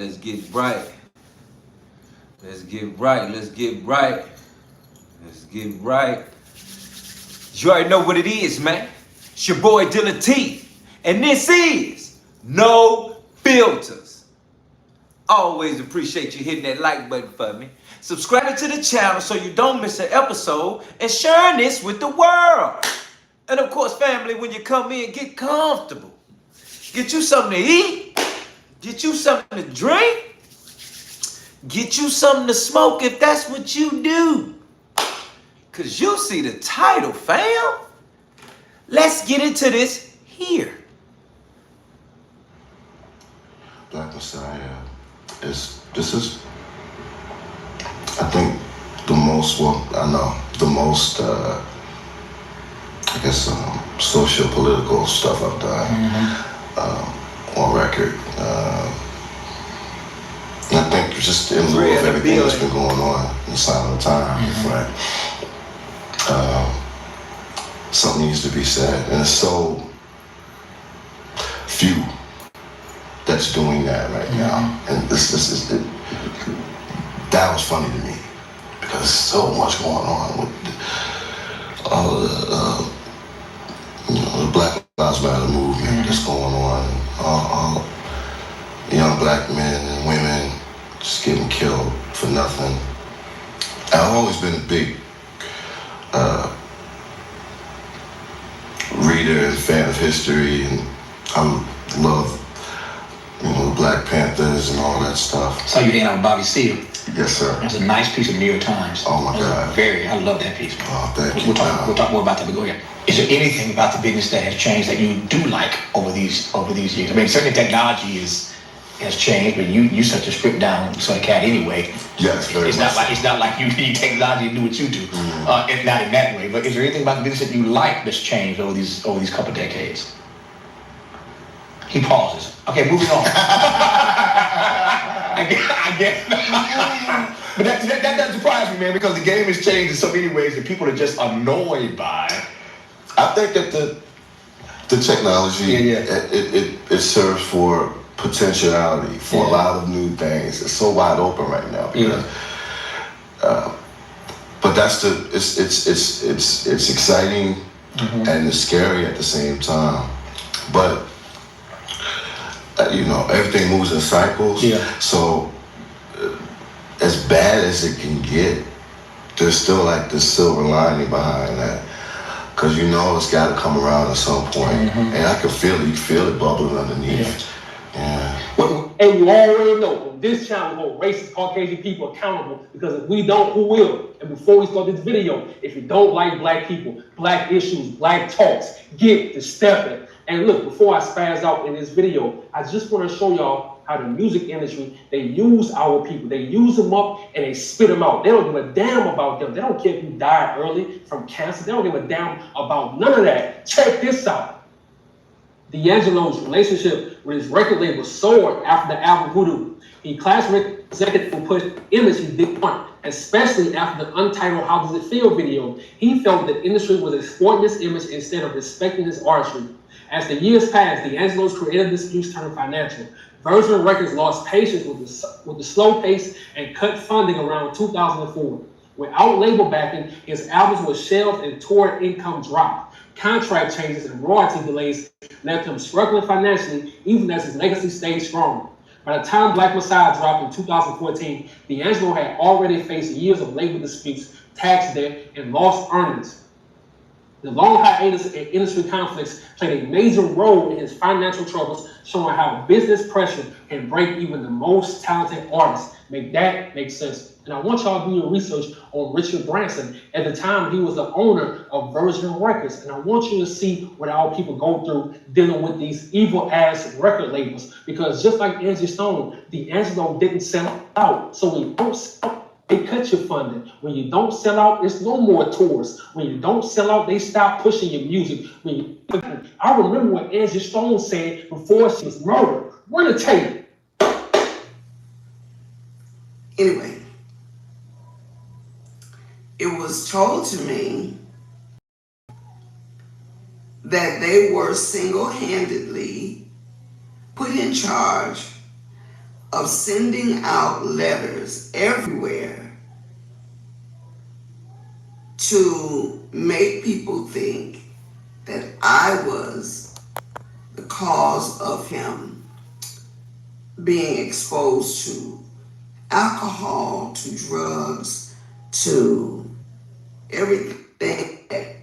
let's get right. Let's get right, let's get right. Let's get right. You already know what it is, man. It's your boy Dealatofficial. And this is No Filters. Always appreciate you hitting that like button for me. Subscribing to the channel so you don't miss an episode. And sharing this with the world. And of course, family, when you come in, get comfortable. Get you something to eat. Get you something to drink. Get you something to smoke if that's what you do. Cause you see the title, fam. Let's get into this here. Black Messiah this is, I think, the most, socio-political stuff I've done on record. And I think just in lieu of everything that's been going on in the silent time, it's like, something needs to be said. And it's so few that's doing that right now. And that was funny to me because there's so much going on with all the, the Black Lives Matter movement that's going on. All young black men and women just getting killed for nothing. I've always been a big reader and fan of history, and I love, the Black Panthers and all that stuff. So you ain't on Bobby Seale. Yes, sir. That's a nice piece of New York Times. Oh my God. I love that piece. Oh, thank you. We'll talk more about that, but go ahead. Is there anything about the business that has changed that you do like over these years? I mean, certainly technology has changed, but you such a stripped down sort of cat anyway. Yes, very it's much. It's not like you need technology to do what you do. Not in that way. But is there anything about the business that you like that's changed over these couple decades? He pauses. Okay, moving on. I guess. But that doesn't surprise me, man, because the game has changed in so many ways that people are just annoyed by. I think that the technology, it serves for potentiality for a lot of new things. It's so wide open right now because, but that's it's exciting and it's scary at the same time. But everything moves in cycles. Yeah. So as bad as it can get, there's still like this silver lining behind that. Cause it's got to come around at some point, and I can feel it. You feel it bubbling underneath. Yeah. And you already know, on this channel, we hold racist Caucasian people accountable, because if we don't, who will? And before we start this video, if you don't like black people, black issues, black talks, get to stepping. And look, before I spaz out in this video, I just want to show y'all how the music industry, they use our people. They use them up and they spit them out. They don't give a damn about them. They don't care if you died early from cancer. They don't give a damn about none of that. Check this out. D'Angelo's relationship with his record label soared after the album Voodoo. He classic executive who pushed image he didn't want, especially after the Untitled How Does It Feel video. He felt that industry was exploiting this image instead of respecting his artistry. As the years passed, D'Angelo's creative disputes turned financial. Virgin Records lost patience with the slow pace and cut funding around 2004. Without label backing, his albums were shelved and tour income dropped. Contract changes and royalty delays left him struggling financially, even as his legacy stayed strong. By the time Black Messiah dropped in 2014, D'Angelo had already faced years of labor disputes, tax debt, and lost earnings. The long hiatus and industry conflicts played a major role in his financial troubles, showing how business pressure can break even the most talented artists. Make that make sense. And I want y'all to do your research on Richard Branson. At the time, he was the owner of Virgin Records. And I want you to see what our people go through dealing with these evil-ass record labels. Because just like Angie Stone, D'Angelo didn't sell out. So when you don't sell out, they cut your funding. When you don't sell out, there's no more tours. When you don't sell out, they stop pushing your music. I remember what Angie Stone said before she was murdered. Run the tape. Anyway, it was told to me that they were single-handedly put in charge of sending out letters everywhere to make people think that I was the cause of him being exposed to alcohol, to drugs, to everything that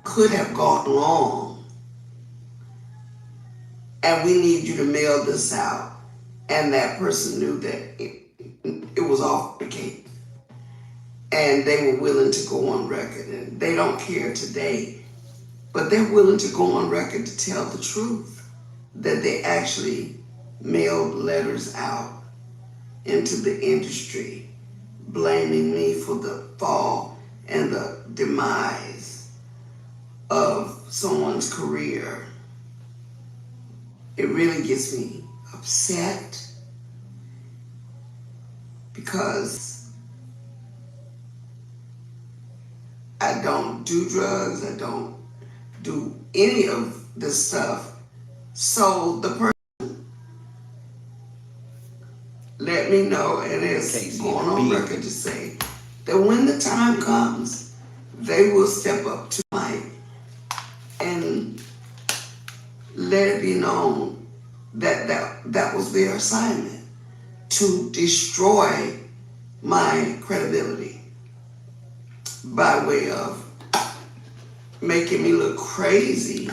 could have gone wrong. And we need you to mail this out. And that person knew that it was off the cake. And they were willing to go on record. And they don't care today, but they're willing to go on record to tell the truth, that they actually mailed letters out into the industry, blaming me for the fall and the demise of someone's career. It really gets me upset because I don't do drugs, I don't do any of this stuff. So the person let me know, and it's going on record to say that when the time comes, they will step up to Mike and let it be known that that was their assignment, to destroy my credibility by way of making me look crazy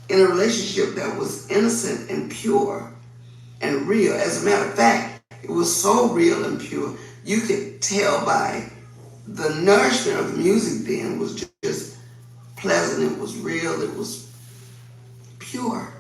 in a relationship that was innocent and pure and real. As a matter of fact, it was so real and pure, you could tell by the nourishment of the music then was just pleasant, it was real, it was pure.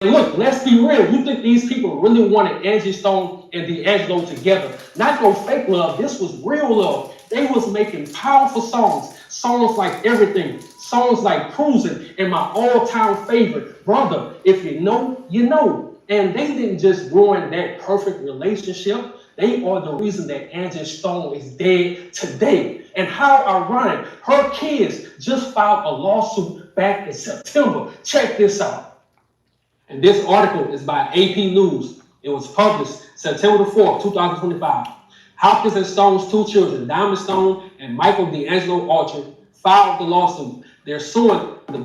Look, let's be real. You think these people really wanted Angie Stone and D'Angelo together? Not no fake love. This was real love. They was making powerful songs. Songs like Everything. Songs like Cruising. And my all-time favorite, Brother. If you know, you know. And they didn't just ruin that perfect relationship. They are the reason that Angie Stone is dead today. And how ironic. Her kids just filed a lawsuit back in September. Check this out. And this article is by AP News. It was published September the 4th, 2025. Hopkins and Stone's two children, Diamond Stone and Michael D'Angelo Archer, filed the lawsuit. They're suing the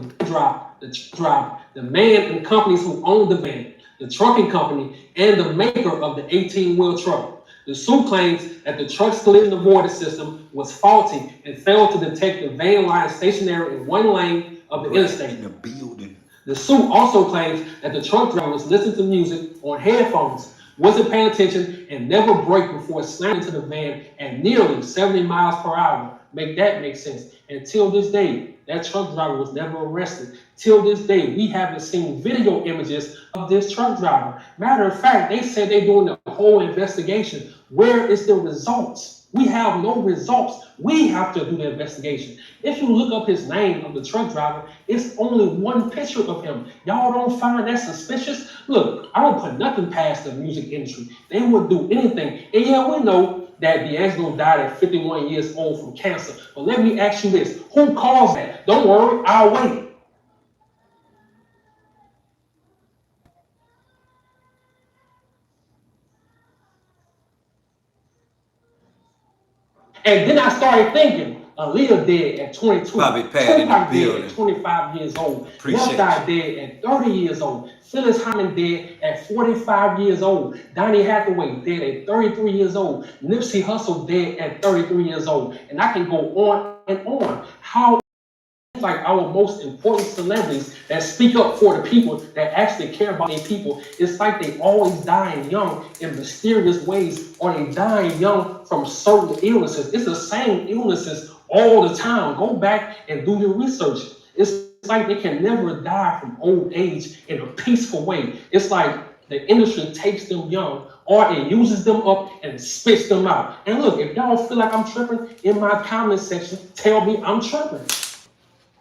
man and companies who own the van, the trucking company, and the maker of the 18-wheel truck. The suit claims that the truck's collision avoidance system was faulty and failed to detect the van lying stationary in one lane of the interstate. In the building. The suit also claims that the truck driver was listening to music on headphones, wasn't paying attention, and never braked before slamming into the van at nearly 70 miles per hour. Make that make sense. Until this day, that truck driver was never arrested. Till this day, we haven't seen video images of this truck driver. Matter of fact, they said they're doing the whole investigation. Where is the results? We have no results. We have to do the investigation. If you look up his name of the truck driver, it's only one picture of him. Y'all don't find that suspicious? Look, I don't put nothing past the music industry. They would do anything. And yeah, we know that D'Angelo died at 51 years old from cancer. But let me ask you this. Who caused that? Don't worry, I'll wait. And then I started thinking, Aaliyah dead at 22. Bobby Pat in the building. Dead at 25 years old. Appreciate Left Eye dead at 30 years old. Phyllis Hyman dead at 45 years old. Donny Hathaway dead at 33 years old. Nipsey Hussle dead at 33 years old. And I can go on and on. How like our most important celebrities that speak up for the people, that actually care about their people, it's like they always dying young in mysterious ways, or they dying young from certain illnesses. It's the same illnesses all the time. Go back and do your research. It's like they can never die from old age in a peaceful way. It's like the industry takes them young, or it uses them up and spits them out. And look, if y'all feel like I'm tripping, in my comment section, tell me I'm tripping.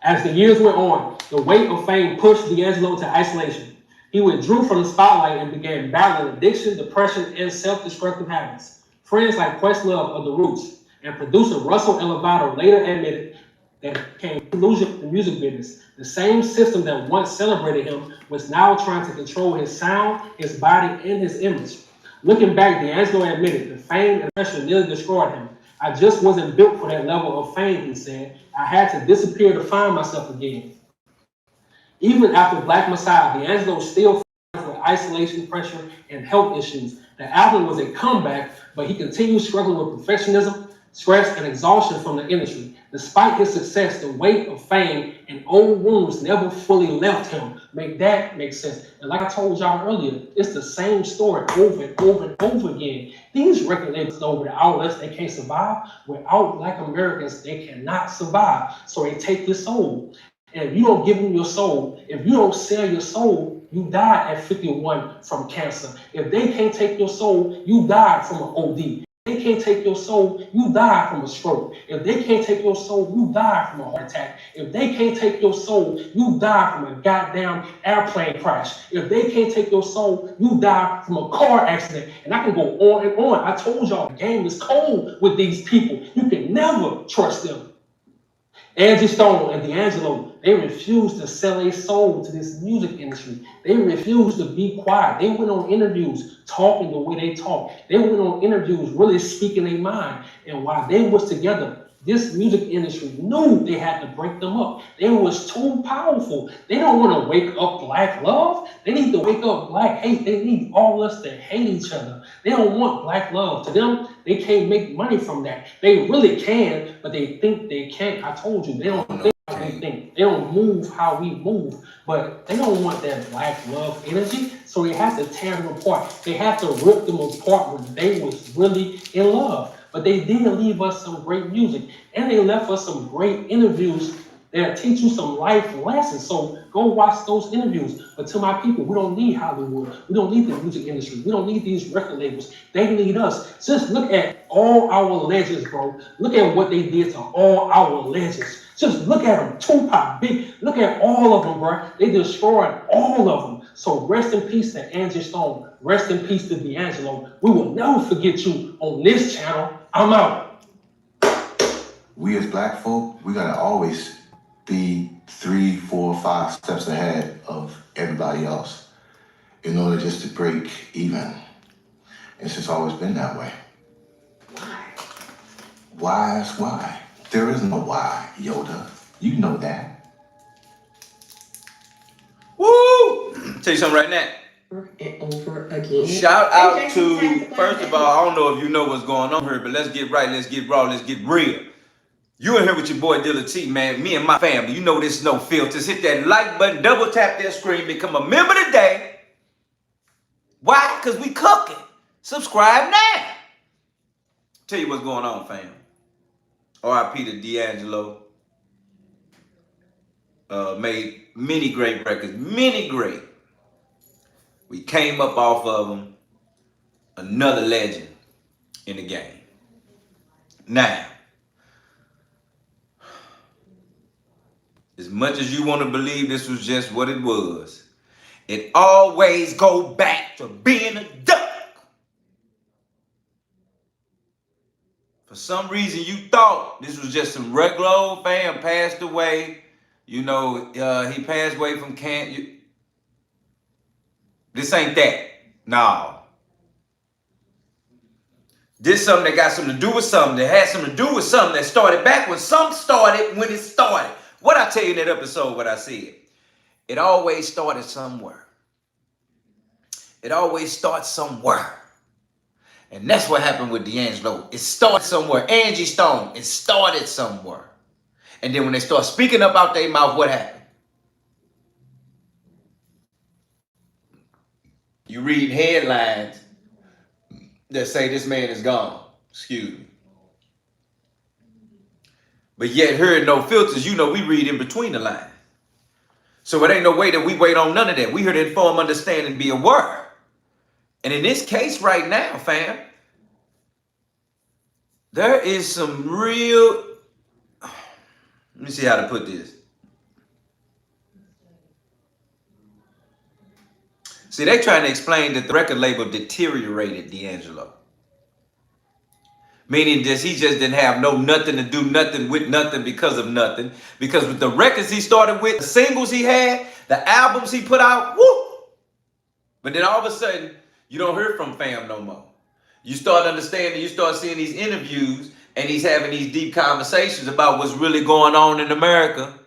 As the years went on, the weight of fame pushed D'Angelo to isolation. He withdrew from the spotlight and began battling addiction, depression, and self-destructive habits. Friends like Questlove of The Roots and producer Russell Elevato later admitted that came losing the music business. The same system that once celebrated him was now trying to control his sound, his body, and his image. Looking back, D'Angelo admitted the fame and pressure nearly destroyed him. I just wasn't built for that level of fame, he said. I had to disappear to find myself again. Even after Black Messiah, D'Angelo still with isolation, pressure, and health issues. The album was a comeback, but he continued struggling with perfectionism, stress, and exhaustion from the industry. Despite his success, the weight of fame and old wounds never fully left him. Make that make sense. And like I told y'all earlier, it's the same story over and over and over again. These record labels know without us, they can't survive. Without Black Americans, they cannot survive. So they take your soul. And if you don't give them your soul, if you don't sell your soul, you die at 51 from cancer. If they can't take your soul, you die from an OD. If they can't take your soul, you die from a stroke. If they can't take your soul, you die from a heart attack. If they can't take your soul, you die from a goddamn airplane crash. If they can't take your soul, you die from a car accident. And I can go on and on. I told y'all the game is cold with these people. You can never trust them. Angie Stone and D'Angelo, they refused to sell their soul to this music industry. They refused to be quiet. They went on interviews talking the way they talk. They went on interviews really speaking their mind. And while they was together, this music industry knew they had to break them up. They was too powerful. They don't want to wake up Black love. They need to wake up Black hate. They need all of us to hate each other. They don't want Black love. To them, they can't make money from that. They really can, but they think they can't. I told you, they don't think how we think. They don't move how we move. But they don't want that Black love energy, so they have to tear them apart. They have to rip them apart when they was really in love. But they did leave us some great music, and they left us some great interviews that teach you some life lessons. So go watch those interviews. But to my people, we don't need Hollywood. We don't need the music industry. We don't need these record labels. They need us. Just look at all our legends, bro. Look at what they did to all our legends. Just look at them. Tupac, Big. Look at all of them, bro. They destroyed all of them. So rest in peace to Angie Stone. Rest in peace to D'Angelo. We will never forget you on this channel. I'm out. We as Black folk, we gotta always be 3, 4, 5 steps ahead of everybody else in order just to break even. It's just always been that way. Why? Why is why? There is no why, Yoda. You know that. Woo! Tell you something right now. And over again. Shout out to, first of all, I don't know if you know what's going on here, but let's get right, let's get raw, let's get real. You in here with your boy Dilla T, man. Me and my family. You know this no filters. Hit that like button, double tap that screen, become a member today. Why? Because we cooking. Subscribe now. Tell you what's going on, fam. R.I.P. to D'Angelo. Made many great records. Many great. We came up off of him. Another legend in the game. Now, as much as you want to believe this was just what it was, it always go back to being a duck. For some reason, you thought this was just some regular old fam passed away. You know, he passed away from cancer. This ain't that. No. This something that got something to do with something that had something to do with something that started back when something started when it started. What I tell you in that episode, what I said, it always started somewhere. It always starts somewhere. And that's what happened with D'Angelo. It started somewhere. Angie Stone, it started somewhere. And then when they start speaking up out their mouth, what happened? You read headlines that say this man is gone. Excuse me. But yet here at No Filters, you know we read in between the lines. So it ain't no way that we wait on none of that. We here to inform, understand, and be aware. And in this case right now, fam, there is some real, let me see how to put this. See, they trying to explain that the record label deteriorated D'Angelo. Meaning that he just didn't have nothing to do nothing with nothing because of nothing. Because with the records he started with, the singles he had, the albums he put out, woo! But then all of a sudden, you don't hear from fam no more. You start understanding, you start seeing these interviews and he's having these deep conversations about what's really going on in America.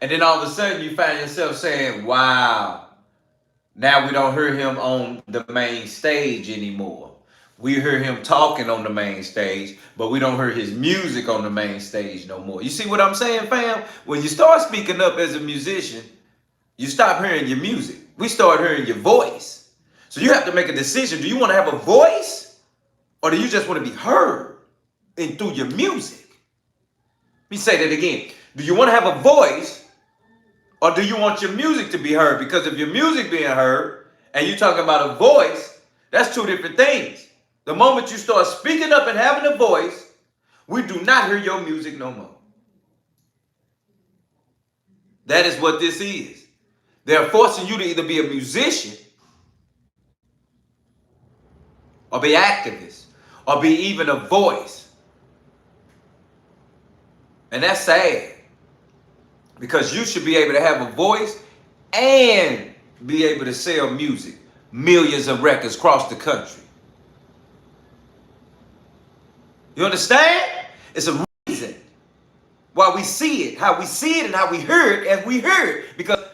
And then all of a sudden you find yourself saying, wow, now we don't hear him on the main stage anymore. We hear him talking on the main stage, but we don't hear his music on the main stage no more. You see what I'm saying, fam? When you start speaking up as a musician, you stop hearing your music. We start hearing your voice. So you have to make a decision. Do you want to have a voice or do you just want to be heard and through your music? Let me say that again. Do you want to have a voice or do you want your music to be heard? Because if your music being heard and you're talking about a voice, that's two different things. The moment you start speaking up and having a voice, we do not hear your music no more. That is what this is. They're forcing you to either be a musician or be activist or be even a voice. And that's sad because you should be able to have a voice and be able to sell music, millions of records across the country. You understand? It's a reason why we see it, how we see it, and how we hear it as we hear it. Because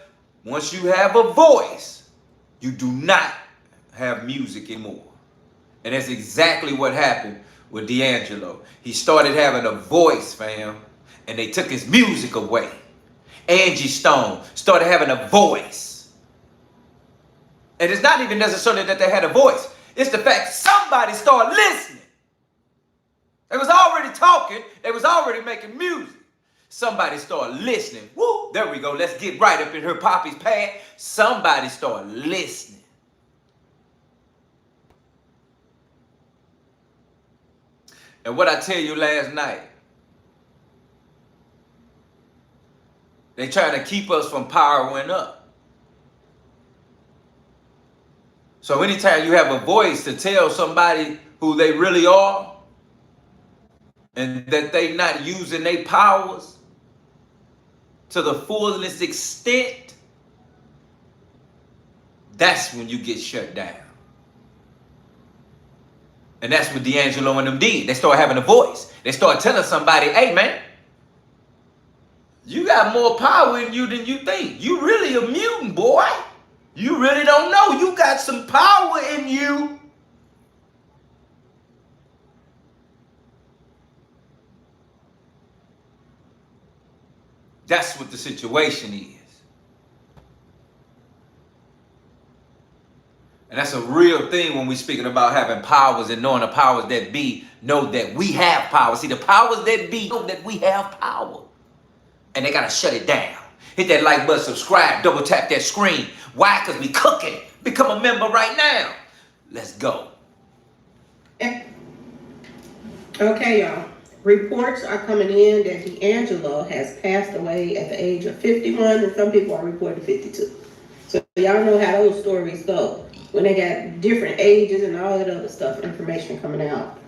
once you have a voice, you do not have music anymore. And that's exactly what happened with D'Angelo. He started having a voice, fam, and they took his music away. Angie Stone started having a voice. And it's not even necessarily that they had a voice. It's the fact somebody started listening. They was already talking. They was already making music. Somebody started listening. Woo! There we go. Let's get right up in her Poppy's pad. Somebody started listening. And what I tell you last night, they trying to keep us from powering up. So anytime you have a voice to tell somebody who they really are, and that they not using their powers to the fullest extent, that's when you get shut down. And that's what D'Angelo and them did. They started having a voice. They started telling somebody, hey man, you got more power in you than you think. You really a mutant, boy. You really don't know. You got some power in you. That's what the situation is. And that's a real thing when we're speaking about having powers and knowing the powers that be know that we have power. See, the powers that be know that we have power. And they got to shut it down. Hit that like button, subscribe, double tap that screen. Why? Because we cooking. Become a member right now. Let's go. Okay, y'all. Reports are coming in that D'Angelo has passed away at the age of 51, and some people are reporting 52. So y'all know how those stories go when they got different ages and all that other stuff, information coming out.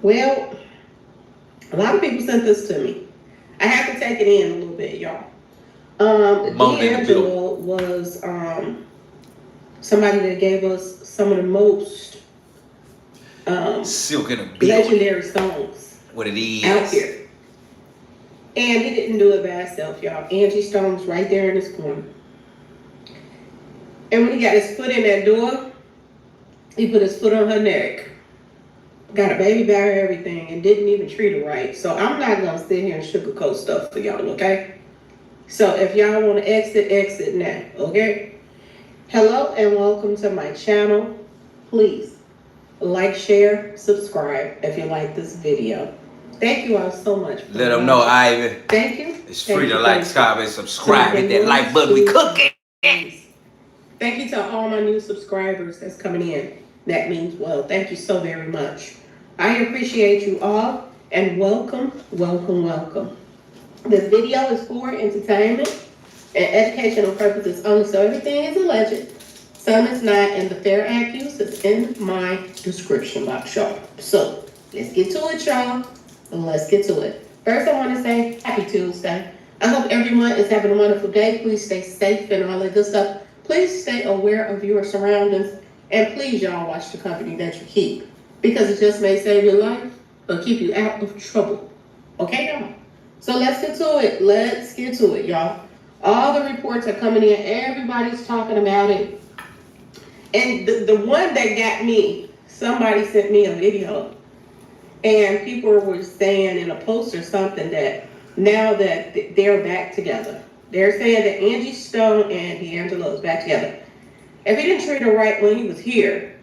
Well, a lot of people sent this to me. I have to take it in a little bit, y'all. D'Angelo was somebody that gave us some of the most Silk in a legendary songs. What it is. Out here. And he didn't do it by himself, y'all. Angie Stone's right there in his corner. And when he got his foot in that door, he put his foot on her neck. Got a baby by her, everything, and didn't even treat her right. So I'm not going to sit here and sugarcoat stuff for y'all, okay? So if y'all want to exit now, okay? Hello and welcome to my channel. Please like, share, subscribe if you like this video. Thank you all so much. Let them know, Ivan. Thank you. It's free to like, comment, and subscribe. Hit that like button. We cooking. Thank you to all my new subscribers that's coming in. That means well. Thank you so very much. I appreciate you all and welcome, welcome, welcome. This video is for entertainment and educational purposes only, so everything is alleged. Some is not, and the fair accuse is in my description box, y'all. So Let's get to it, y'all. Let's get to it. First, I want to say happy Tuesday. I hope everyone is having a wonderful day. Please stay safe and all that good stuff. Please stay aware of your surroundings. And please, y'all, watch the company that you keep. Because it just may save your life or keep you out of trouble. Okay, y'all? So let's get to it. Let's get to it, y'all. All the reports are coming in. Everybody's talking about it. And the one that got me, somebody sent me a video. And people were saying in a post or something that now that they're back together. They're saying that Angie Stone and D'Angelo is back together. If he didn't treat her right when he was here,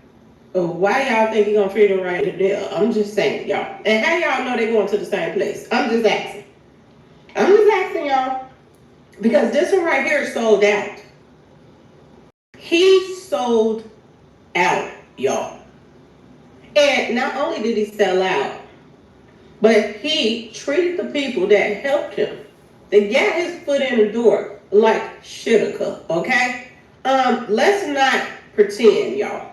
why y'all think he gonna treat her right there? I'm just saying, y'all. And how y'all know they going to the same place? I'm just asking. Y'all. Because this one right here is sold out. He sold out, y'all. And not only did he sell out, but he treated the people that helped him, that got his foot in the door, like Shitka, okay? Let's not pretend, y'all.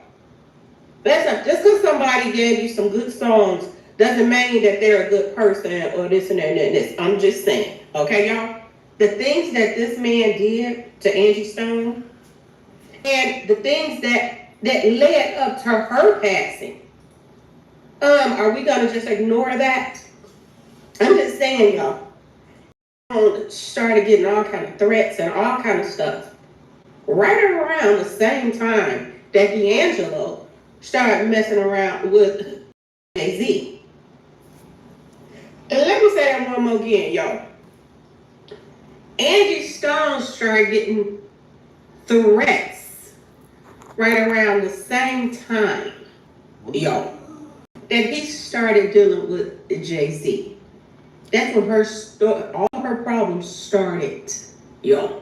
Just because somebody gave you some good songs doesn't mean that they're a good person or this and that and this. I'm just saying, okay, y'all? The things that this man did to Angie Stone and the things that led up to her passing, are we gonna just ignore that? I'm just saying, y'all. Started getting all kind of threats and all kind of stuff right around the same time that D'Angelo started messing around with Jay-Z. And let me say that one more again, y'all. Angie Stone started getting threats right around the same time, y'all, that he started dealing with Jay-Z. That's when all her problems started, y'all.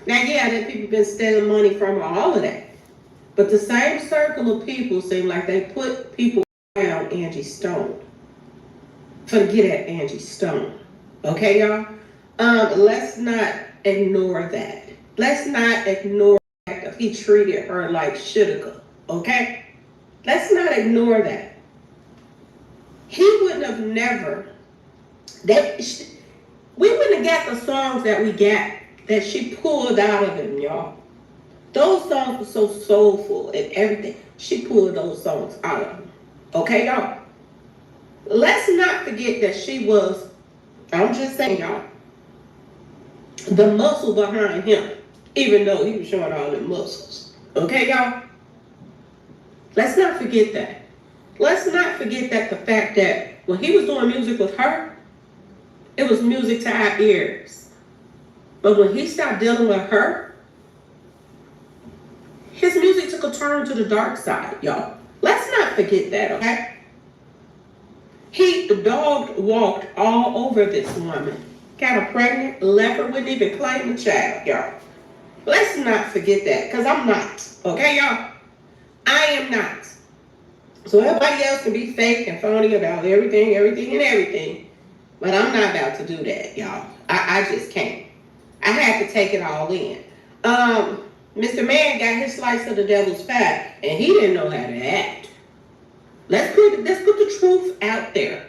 Now, yeah, that people been stealing money from her, all of that. But the same circle of people seem like they put people around Angie Stone to get at Angie Stone. Okay, y'all? Let's not ignore that. Let's not ignore the fact that he treated her like Shitka, okay? Let's not ignore that. He wouldn't have never, we wouldn't have got the songs that we got that she pulled out of him, y'all. Those songs were so soulful and everything. She pulled those songs out of him. Okay, y'all? Let's not forget that she was, I'm just saying, y'all, the muscle behind him, even though he was showing all the muscles. Okay, y'all? Let's not forget that. Let's not forget that the fact that when he was doing music with her, it was music to our ears. But when he stopped dealing with her, his music took a turn to the dark side, y'all. Let's not forget that, okay? The dog walked all over this woman. Got her pregnant, left her, wouldn't even claim the child, y'all. Let's not forget that, because I'm not, okay, y'all? I am not. So everybody else can be fake and phony about everything, but I'm not about to do that, y'all. I just can't. I had to take it all in. Mr. Man got his slice of the devil's pie, and he didn't know how to act. Let's put the truth out there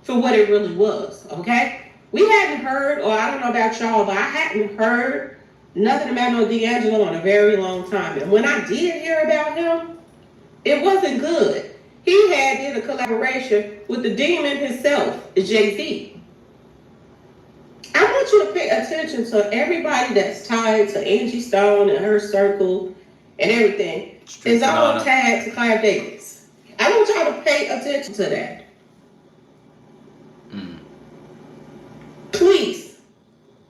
for what it really was, okay? We hadn't heard, or I don't know about y'all, but I hadn't heard nothing about no D'Angelo in a very long time. And when I did hear about him, it wasn't good. He did a collaboration with the demon himself, Jay-Z. I want you to pay attention to everybody that's tied to Angie Stone and her circle and everything. It's all tagged to Clive Davis. I want y'all to pay attention to that. Please,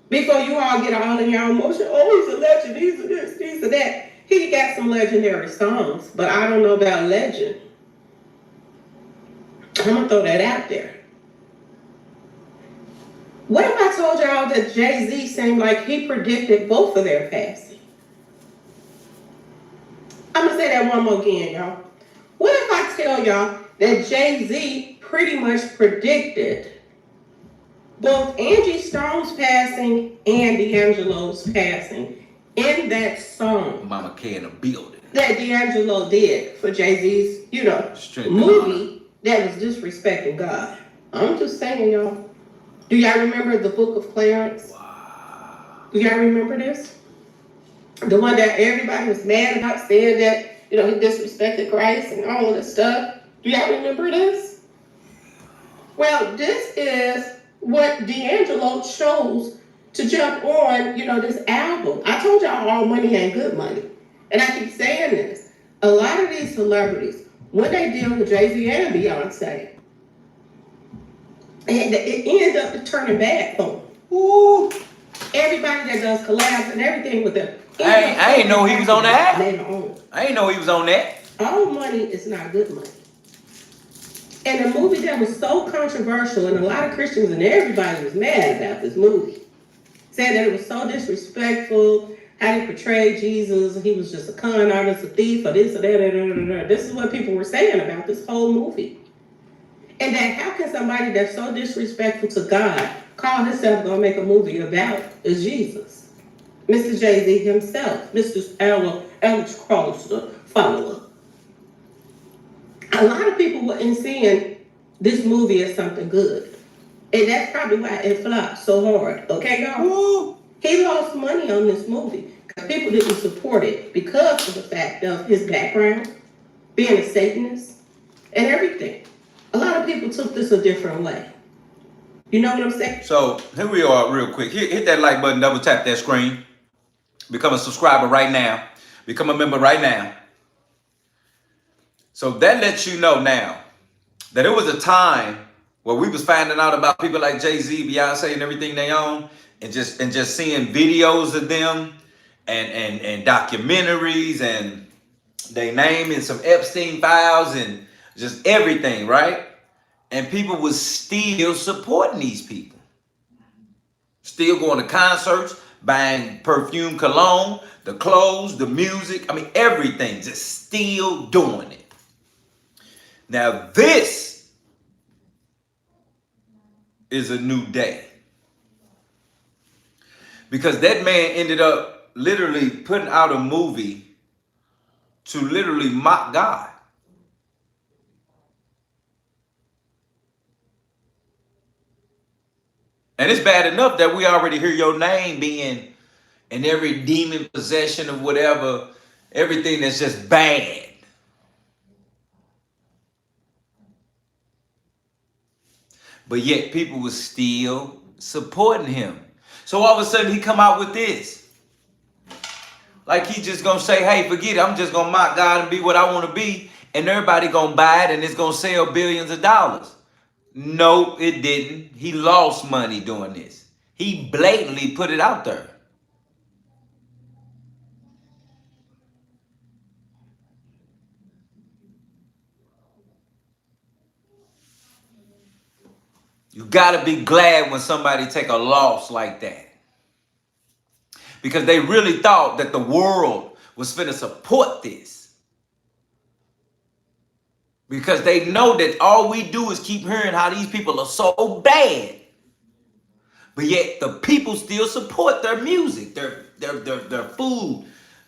before you all get all in your emotion, oh, he's a legend, he's a this, he's a that. He got some legendary songs, but I don't know about legend. I'm gonna throw that out there. What if I told y'all that Jay-Z seemed like he predicted both of their passing? I'm gonna say that one more again, y'all. What if I tell y'all that Jay-Z pretty much predicted both Angie Stone's passing and D'Angelo's passing in that song? Mama K in the building. That D'Angelo did for Jay-Z's, movie that was disrespecting God. I'm just saying, y'all. Do y'all remember the Book of Clarence? Wow. Do y'all remember this? The one that everybody was mad about, saying that, he disrespected Christ and all of this stuff. Do y'all remember this? Well, this is what D'Angelo chose to jump on, this album. I told y'all all money ain't good money. And I keep saying this. A lot of these celebrities, when they deal with Jay-Z and Beyonce, it ends up turning bad for them. Ooh. Everybody that does collabs and everything with them. I ain't know he was on that. Later on. I ain't know he was on that. All money is not good money. And a movie that was so controversial, and a lot of Christians and everybody was mad about this movie, saying that it was so disrespectful, how he portrayed Jesus, he was just a con artist, a thief, or this or that. This is what people were saying about this whole movie. And that how can somebody that's so disrespectful to God call himself gonna make a movie about is Jesus? Mr. Jay-Z himself, Mr. Alex Cross, the follower. A lot of people weren't seeing this movie as something good. And that's probably why it flopped so hard. Okay, y'all? Woo. He lost money on this movie because people didn't support it because of the fact of his background, being a Satanist, and everything. A lot of people took this a different way. You know what I'm saying? So here we are real quick. Hit that like button, double tap that screen. Become a subscriber right now. Become a member right now. So that lets you know now that it was a time where we was finding out about people like Jay-Z, Beyonce, and everything they own, and just seeing videos of them and documentaries and they name in some Epstein files and just everything, right? And people was still supporting these people. Still going to concerts, buying perfume, cologne, the clothes, the music, everything, just still doing it. Now this is a new day. Because that man ended up literally putting out a movie to literally mock God. And it's bad enough that we already hear your name being in every demon possession of whatever, everything that's just bad. But yet people were still supporting him. So all of a sudden he come out with this. Like he just gonna say, hey, forget it. I'm just gonna mock God and be what I want to be. And everybody gonna buy it and it's gonna sell billions of dollars. No, it didn't. He lost money doing this. He blatantly put it out there. You gotta be glad when somebody take a loss like that. Because they really thought that the world was finna support this. Because they know that all we do is keep hearing how these people are so bad. But yet the people still support their music, their food,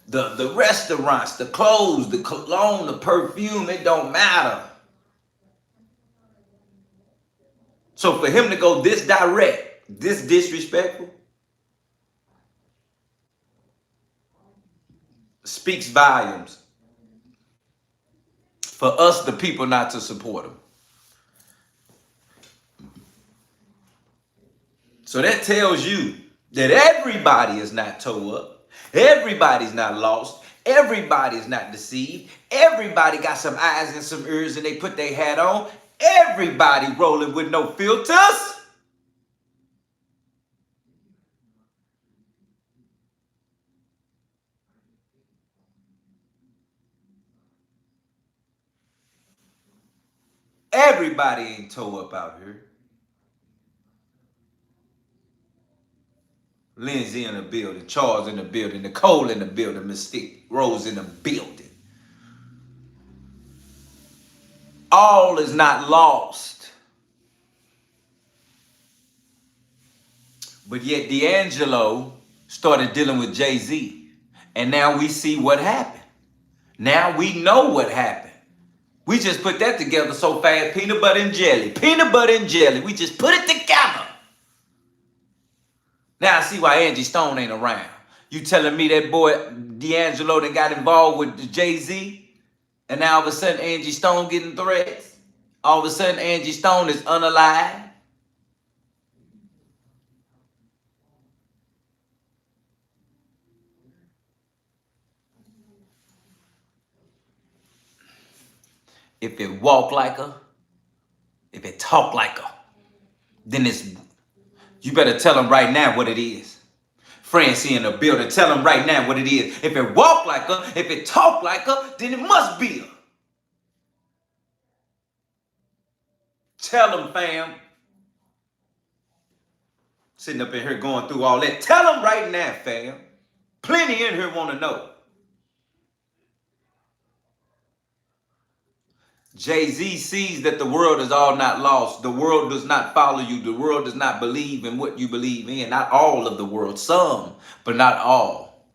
the restaurants, the clothes, the cologne, the perfume, it don't matter. So for him to go this direct, this disrespectful, speaks volumes for us, the people, not to support him. So that tells you that everybody is not toe up. Everybody's not lost. Everybody's not deceived. Everybody got some eyes and some ears and they put their hat on. Everybody rolling with no filters. Everybody ain't toe up out here. Lindsay in the building, Charles in the building, Nicole in the building, Mystique Rose in the building. All is not lost. But yet D'Angelo started dealing with Jay-Z. And now we see what happened. Now we know what happened. We just put that together so fast. Peanut butter and jelly. Peanut butter and jelly. We just put it together. Now I see why Angie Stone ain't around. You telling me that boy D'Angelo done got involved with Jay-Z? And now all of a sudden Angie Stone getting threats? All of a sudden Angie Stone is unalive? If it walk like her, if it talk like her, then you better tell them right now what it is. Francie in the building, tell them right now what it is. If it walk like her, if it talk like her, then it must be her. Tell them, fam. Sitting up in here going through all that. Tell them right now, fam. Plenty in here want to know. Jay-Z sees that the world is all not lost. The world does not follow you. The world does not believe in what you believe in. Not all of the world. Some, but not all.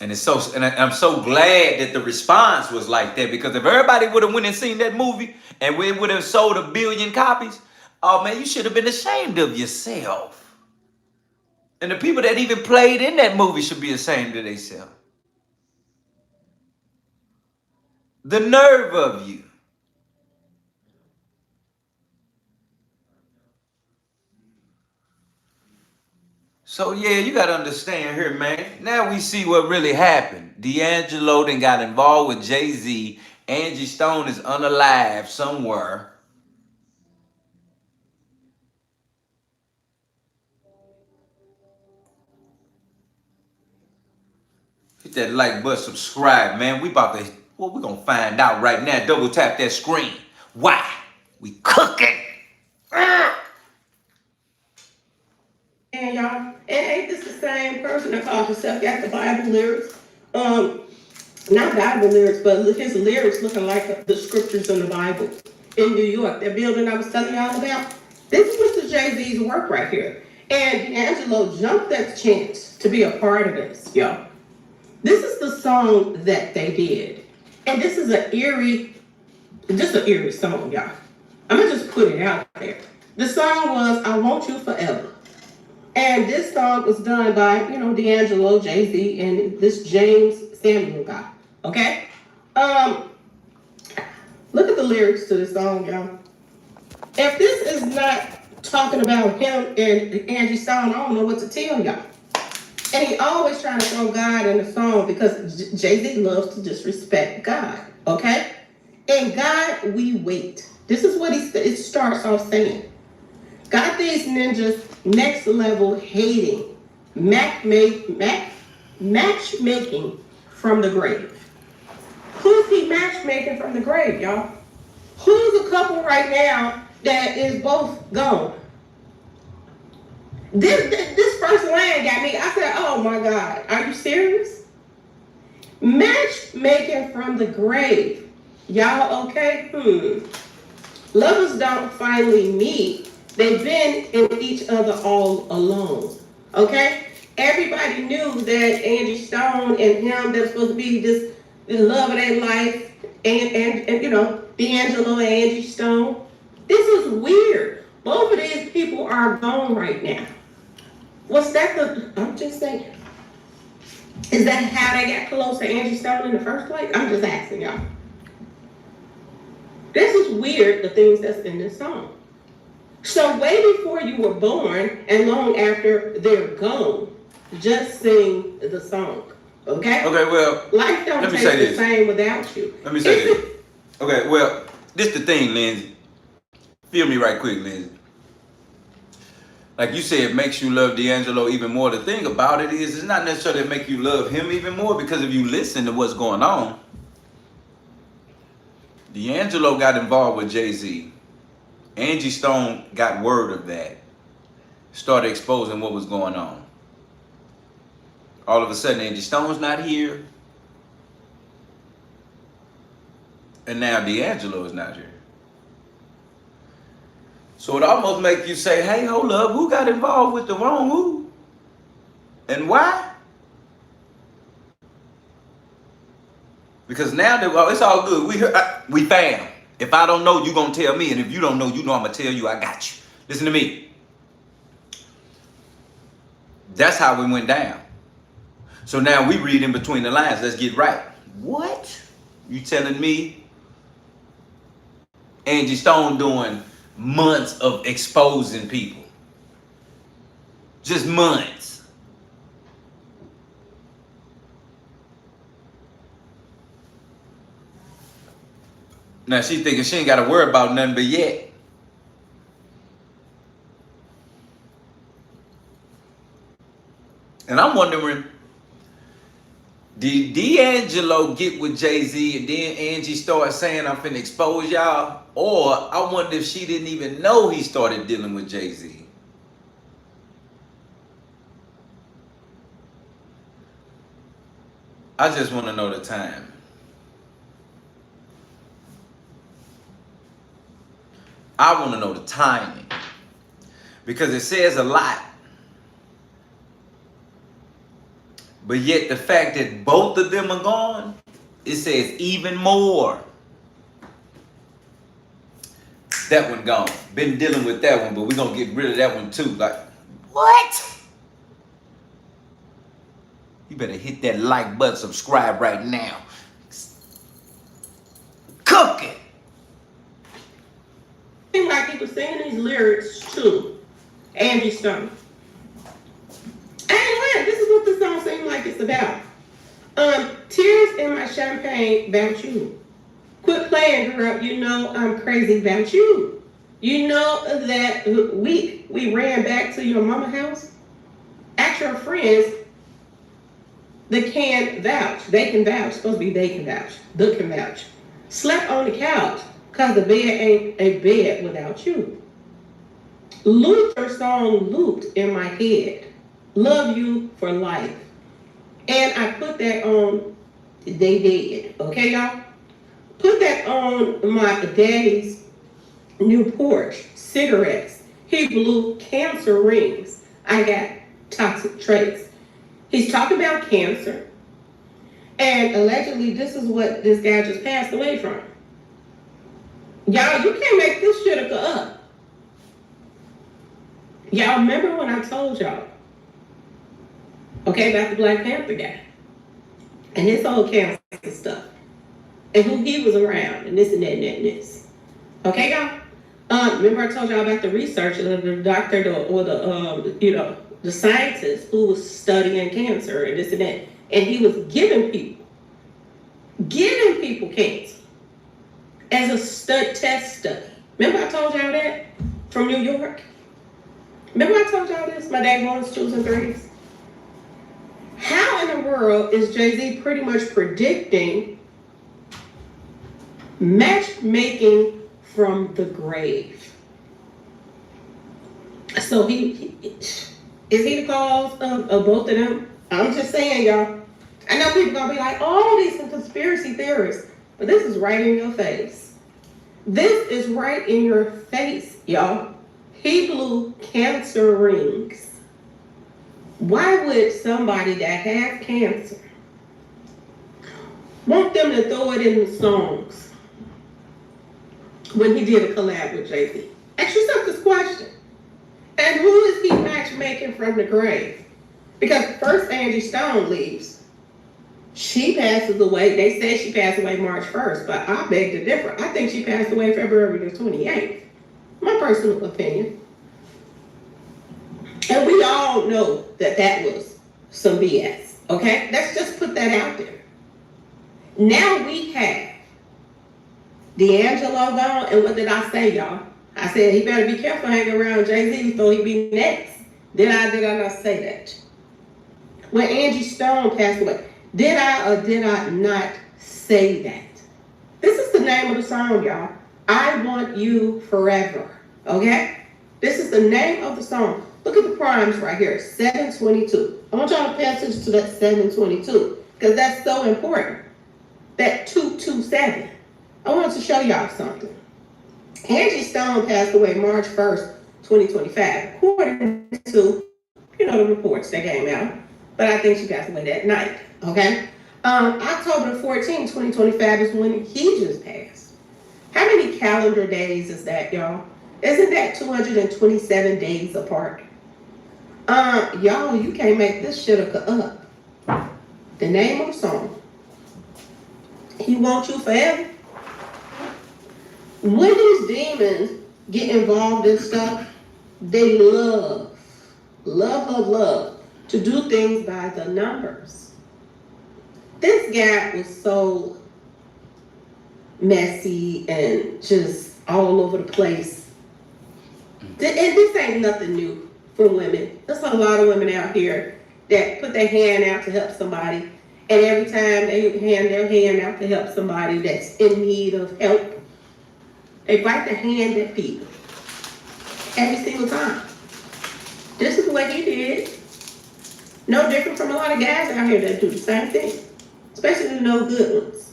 And I'm so glad that the response was like that, because if everybody would have went and seen that movie and we would have sold 1 billion copies, oh man, you should have been ashamed of yourself. And the people that even played in that movie should be ashamed of themselves. The nerve of you. So yeah, you got to understand here, man. Now we see what really happened. D'Angelo then got involved with Jay-Z. Angie Stone is unalive somewhere. Hit that like button, subscribe, man. We about to, well, we're going to find out right now. Double tap that screen. Why? We cooking. And y'all, and ain't this the same person that calls himself got the Bible lyrics? Not Bible lyrics, but his lyrics looking like the scriptures in the Bible. In New York, that building I was telling y'all about, this was the Jay-Z's work right here. And D'Angelo jumped at the chance to be a part of this, y'all. This is the song that they did. And this is an eerie song, y'all. I'm gonna just put it out there. The song was I Want You Forever. And this song was done by, D'Angelo, Jay-Z, and this James Samuel guy, okay? Look at the lyrics to this song, y'all. If this is not talking about him and Angie Stone, I don't know what to tell y'all. And he always trying to throw God in the song because Jay-Z loves to disrespect God, okay? In God, we wait. This is what it starts off saying. Got these ninjas next level hating, matchmaking from the grave. Who's he matchmaking from the grave, y'all? Who's a couple right now that is both gone? This first line got me. I said, oh my God, are you serious? Matchmaking from the grave. Y'all okay? Lovers don't finally meet. They've been in each other all along, okay? Everybody knew that Angie Stone and him, they're supposed to be this the love of their life, and D'Angelo and Angie Stone. This is weird. Both of these people are gone right now. Was that I'm just saying, is that how they got close to Angie Stone in the first place? I'm just asking y'all. This is weird, the things that's in this song. So way before you were born and long after they're gone, just sing the song, okay? Okay, well, life don't take the same without you. Let me say this. Okay, well, this the thing, Lindsay. Feel me right quick, Lindsay. Like you said, it makes you love D'Angelo even more. The thing about it is, it's not necessarily to make you love him even more, because if you listen to what's going on, D'Angelo got involved with Jay-Z. Angie Stone got word of that, started exposing what was going on. All of a sudden, Angie Stone's not here, and now D'Angelo is not here. So it almost makes you say, hey, hold up, who got involved with the wrong who? And why? Because now that, well, it's all good. We fam. If I don't know, you gonna tell me. And if you don't know, you know I'm gonna tell you. I got you. Listen to me. That's how we went down. So now we read in between the lines. Let's get right. What? You telling me Angie Stone doing months of exposing people? Just months. Now she thinking she ain't got to worry about nothing but yet. And I'm wondering, did D'Angelo get with Jay-Z and then Angie started saying I'm finna expose y'all? Or I wonder if she didn't even know he started dealing with Jay-Z. I just want to know the time. I want to know the timing. Because it says a lot. But yet the fact that both of them are gone, it says even more. That one gone. Been dealing with that one, but we're going to get rid of that one too. Like, what? You better hit that like button, subscribe right now. Cooking. Seems like he was singing these lyrics to Angie Stone. Anyway, this is what the song seems like it's about. Tears in my champagne about you. Quit playing, girl. You know I'm crazy about you. You know that week we ran back to your mama house. Ask your friends that can vouch. They can vouch. Supposed to be they can vouch. The can vouch. Slept on the couch because the bed ain't a bed without you. Luther song looped in my head. Love you for life. And I put that on They Did. Okay, y'all? Put that on my daddy's new porch. Cigarettes. He blew cancer rings. I got toxic traits. He's talking about cancer. And allegedly, this is what this guy just passed away from. Y'all, you can't make this shit up. Y'all remember when I told y'all, okay, about the Black Panther guy and his whole cancer stuff and who he was around and this and that and that and this. Okay, y'all? Remember I told y'all about the research of the doctor or the scientist who was studying cancer and this and that, and he was giving people cancer as a test study. Remember I told y'all that from New York? Remember I told y'all this? My day ones, twos, and threes. How in the world is Jay-Z pretty much predicting matchmaking from the grave? So is he the cause of both of them? I'm just saying, y'all. I know people gonna be like, oh, these are conspiracy theorists, but this is right in your face. This is right in your face, y'all. He blew cancer rings. Why would somebody that has cancer want them to throw it in the songs when he did a collab with Jay-Z? Ask yourself this question. And who is he matchmaking from the grave? Because first Angie Stone leaves. She passes away. They say she passed away March 1st, but I beg to differ. I think she passed away February the 28th. My personal opinion. And we all know that that was some BS, okay? Let's just put that out there. Now we have D'Angelo gone, and what did I say, y'all? I said he better be careful hanging around Jay-Z so he be next. Did I not say that? When Angie Stone passed away, did I or did I not say that? This is the name of the song, y'all. I Want You Forever, okay? This is the name of the song. Look at the primes right here, 722. I want y'all to pay attention to that 722 because that's so important. That 227. I want to show y'all something. Angie Stone passed away March 1st, 2025, according to, the reports that came out. But I think she passed away that night, okay? October 14, 2025 is when he just passed. How many calendar days is that, y'all? Isn't that 227 days apart? Y'all, you can't make this shit up. The name of the song, He Want You Forever. When these demons get involved in stuff, they love to do things by the numbers. This guy was so messy and just all over the place. And this ain't nothing new for women. There's a lot of women out here that put their hand out to help somebody, and every time they hand their hand out to help somebody that's in need of help, they bite the hand that feeds them. Every single time. This is what he did. No different from a lot of guys out here that do the same thing. Especially the no good ones.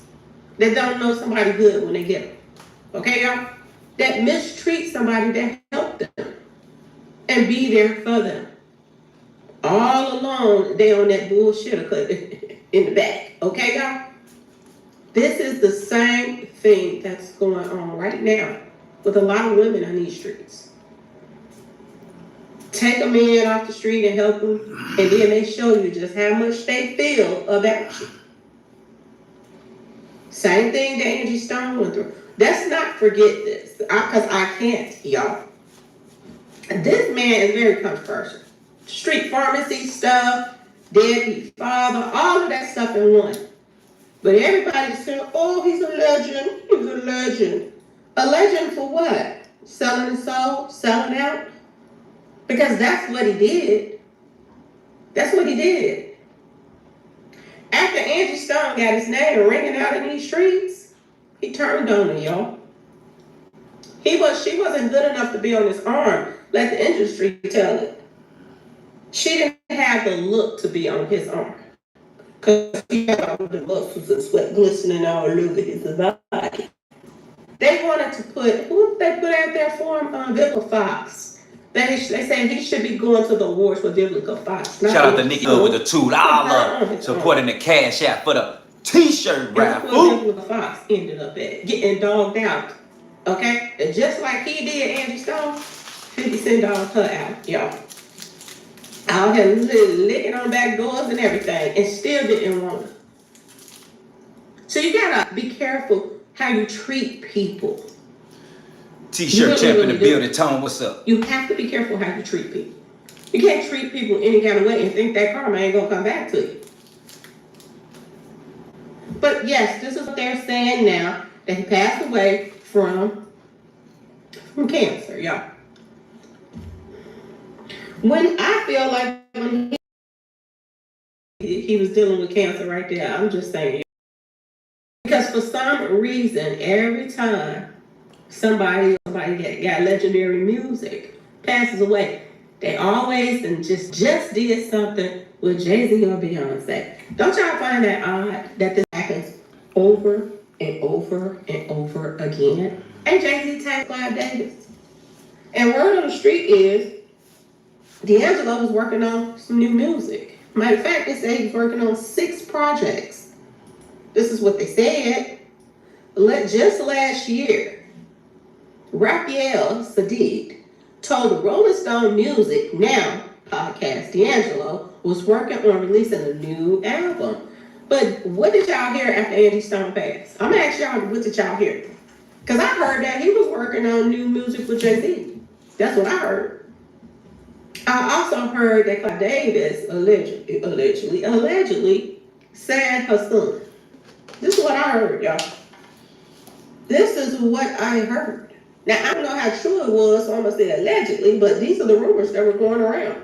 That don't know somebody good when they get them. Okay, y'all? That mistreat somebody that helped them. And be there for them. All alone, they on that bullshit in the back. Okay, y'all? This is the same thing that's going on right now with a lot of women on these streets. Take a man off the street and help him, and then they show you just how much they feel about you. Same thing that Angie Stone went through. Let's not forget this, because I can't, y'all. This man is very controversial. Street pharmacy stuff, deadbeat father, all of that stuff in one. But everybody's saying, oh, he's a legend. He's a legend. A legend for what? Selling his soul? Selling out? Because that's what he did. That's what he did. After Angie Stone got his name ringing out in these streets, he turned on her, y'all. She wasn't good enough to be on his arm. Let the industry tell it. She didn't have the look to be on his arm. Because he had all the muscles and sweat glistening all over his body. They wanted to put, who did they put out there for him? Vivica Fox. They said he should be going to the awards for Vivica Fox. Shout out to Nikki with the $2 supporting the cash out for the t-shirt raffle. Vivica Fox ended up at getting dogged out. Okay? And just like he did Angie Stone, 50 Cent dogged her out, y'all. Out here licking on back doors and everything, and still didn't want her. So you gotta be careful how you treat people. T-shirt champ in the building. Tone, what's up? You have to be careful how you treat people. You can't treat people any kind of way and think that karma ain't gonna come back to you. But yes, this is what they're saying now, that he passed away from cancer, y'all. When I feel like when he was dealing with cancer right there, I'm just saying. Because for some reason, every time somebody that got legendary music passes away, they always and just did something with Jay-Z or Beyonce. Don't y'all find that odd that this happens over and over and over again? And Jay-Z tagged Clive Davis. And word on the street is D'Angelo was working on some new music. Matter of fact, they say he's working on 6 projects. This is what they said. Just last year, Raphael Sadiq told the Rolling Stone Music Now podcast D'Angelo was working on releasing a new album. But what did y'all hear after Angie Stone passed? I'm gonna ask y'all, what did y'all hear? Because I heard that he was working on new music with Jay-Z. That's what I heard. I also heard that Clive Davis allegedly sad her son. This is what I heard, y'all. This is what I heard. Now, I don't know how true it was, so I'm going to say allegedly, but these are the rumors that were going around.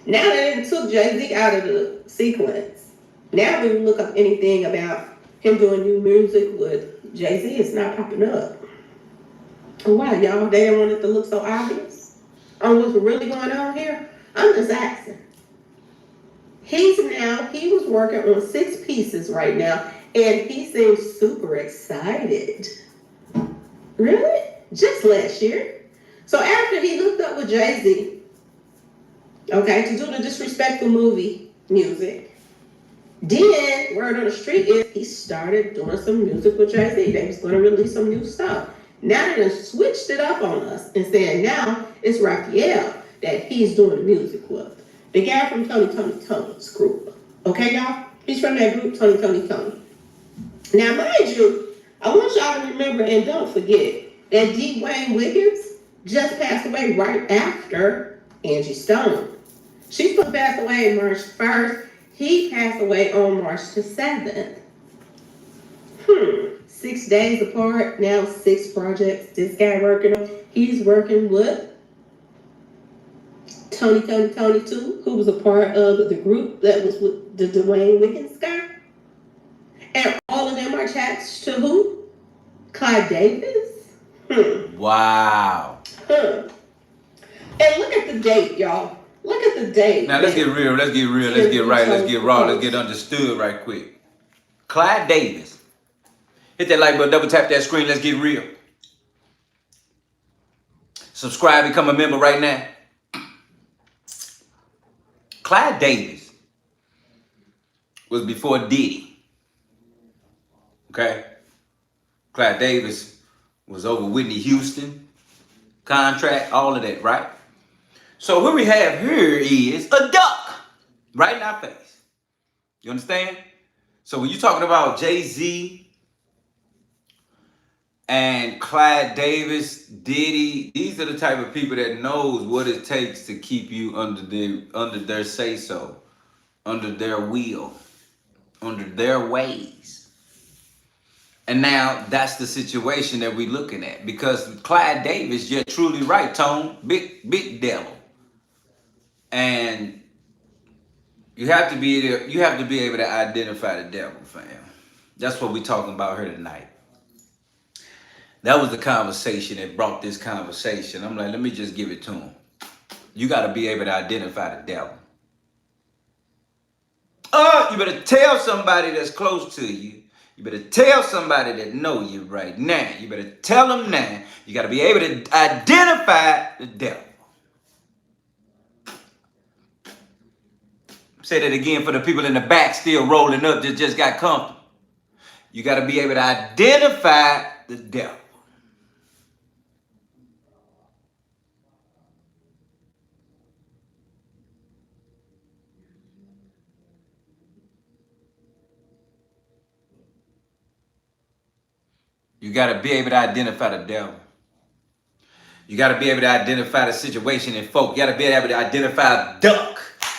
Now that they took Jay-Z out of the sequence, now when you look up anything about him doing new music with Jay-Z, it's not popping up. Why, y'all? They didn't want it to look so obvious on what's really going on here? I'm just asking. He was working on 6 pieces right now, and he seems super excited. Really? just last year. So after he hooked up with Jay-Z, okay, to do the Disrespectful movie music, then word on the street is he started doing some music with Jay-Z. They was going to release some new stuff. Now they done switched it up on us and said now it's Raphael that he's doing the music with. The guy from Tony's group. Okay, y'all? He's from that group, Tony. Now, mind you, I want y'all to remember and don't forget that D. Wayne Wiggins just passed away right after Angie Stone. She's supposed to pass away March 1st. He passed away on March the 7th. 6 days apart, now 6 projects this guy working on. He's working with Tony too, who was a part of the group that was with the Dwayne Wiggins guy. And all of them are attached to who? Clive Davis? Wow. And look at the date, y'all. Look at the date. Now let's get real, let's get right, let's get raw, let's get understood right quick. Clive Davis. Hit that like button, double tap that screen, let's get real. Subscribe, become a member right now. Clive Davis was before Diddy. Okay? Clive Davis was over Whitney Houston, contract, all of that, right? So what we have here is a duck right in our face. You understand? So when you're talking about Jay-Z and Clive Davis, Diddy, these are the type of people that knows what it takes to keep you under their say-so, under their will, under their ways. And now that's the situation that we're looking at. Because Clive Davis, you're truly right, Tone, big devil. And you have to be able to identify the devil, fam. That's what we're talking about here tonight. That was the conversation that brought this conversation. I'm like, let me just give it to him. You got to be able to identify the devil. You better tell somebody that's close to you. You better tell somebody that know you right now. You better tell them now. You got to be able to identify the devil. Say that again for the people in the back still rolling up that just got comfortable. You got to be able to identify the devil. You got to be able to identify the devil. You got to be able to identify the situation in folk. You got to be able to identify a duck.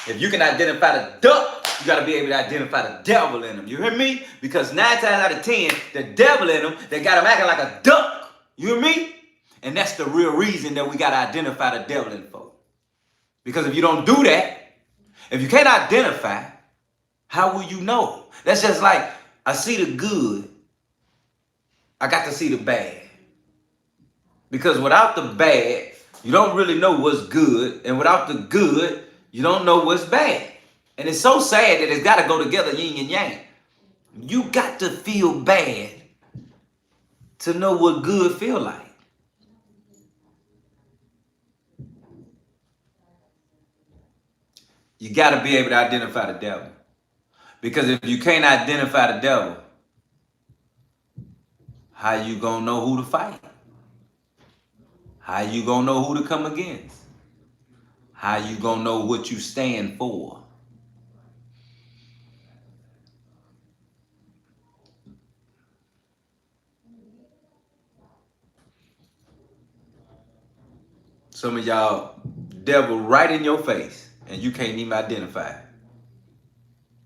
If you can identify the duck, you got to be able to identify the devil in them. You hear me? Because 9 times out of 10, the devil in them, they got them acting like a duck. You hear me? And that's the real reason that we got to identify the devil in folk. Because if you don't do that, if you can't identify, how will you know? That's just like, I see the good, I got to see the bad. Because without the bad, you don't really know what's good. And without the good, you don't know what's bad. And it's so sad that it's got to go together, yin and yang. You got to feel bad to know what good feel like. You got to be able to identify the devil. Because if you can't identify the devil, how you gonna know who to fight? How you gonna know who to come against? How you gonna know what you stand for? Some of y'all, devil right in your face, and you can't even identify it.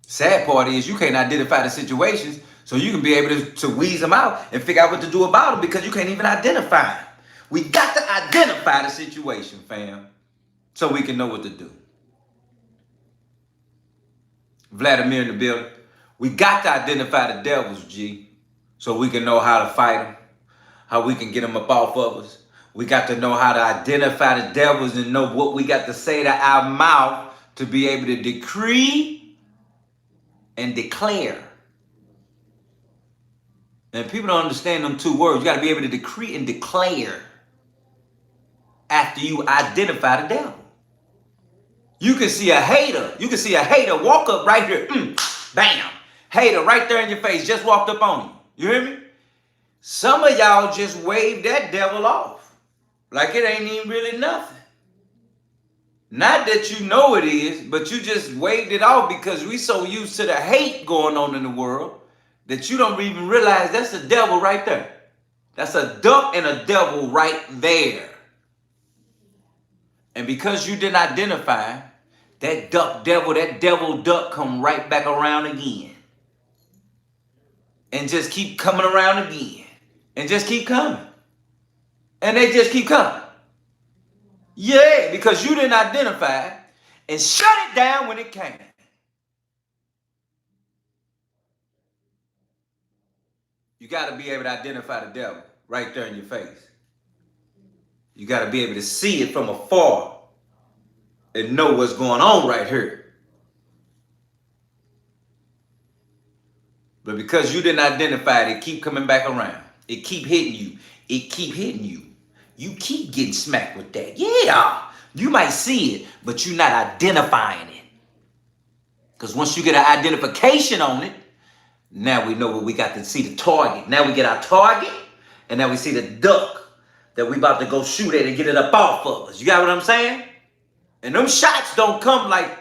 Sad part is you can't identify the situations, so you can be able to wease them out and figure out what to do about them because you can't even identify them. We got to identify the situation, fam, so we can know what to do. Vladimir in the building. We got to identify the devils, G, so we can know how to fight them, how we can get them up off of us. We got to know how to identify the devils and know what we got to say to our mouth to be able to decree and declare. And people don't understand them two words. You got to be able to decree and declare. after you identify the devil. You can see a hater. You can see a hater walk up right here. Bam. Hater right there in your face. Just walked up on you. You hear me? Some of y'all just waved that devil off. Like it ain't even really nothing. Not that you know it is, but you just waved it off because we so used to the hate going on in the world that you don't even realize that's the devil right there. That's a duck and a devil right there. And because you didn't identify, that devil duck come right back around again. And just keep coming around again. And just keep coming. And they just keep coming. Yeah, because you didn't identify and shut it down when it came. You got to be able to identify the devil right there in your face. You got to be able to see it from afar and know what's going on right here. But because you didn't identify it, it keep coming back around. It keep hitting you. It keep hitting you. You keep getting smacked with that. Yeah, you might see it, but you're not identifying it. Because once you get an identification on it, now we know what we got to see the target. Now we get our target, and now we see the duck that we about to go shoot at and get it up off of us. You got what I'm saying? And them shots don't come like,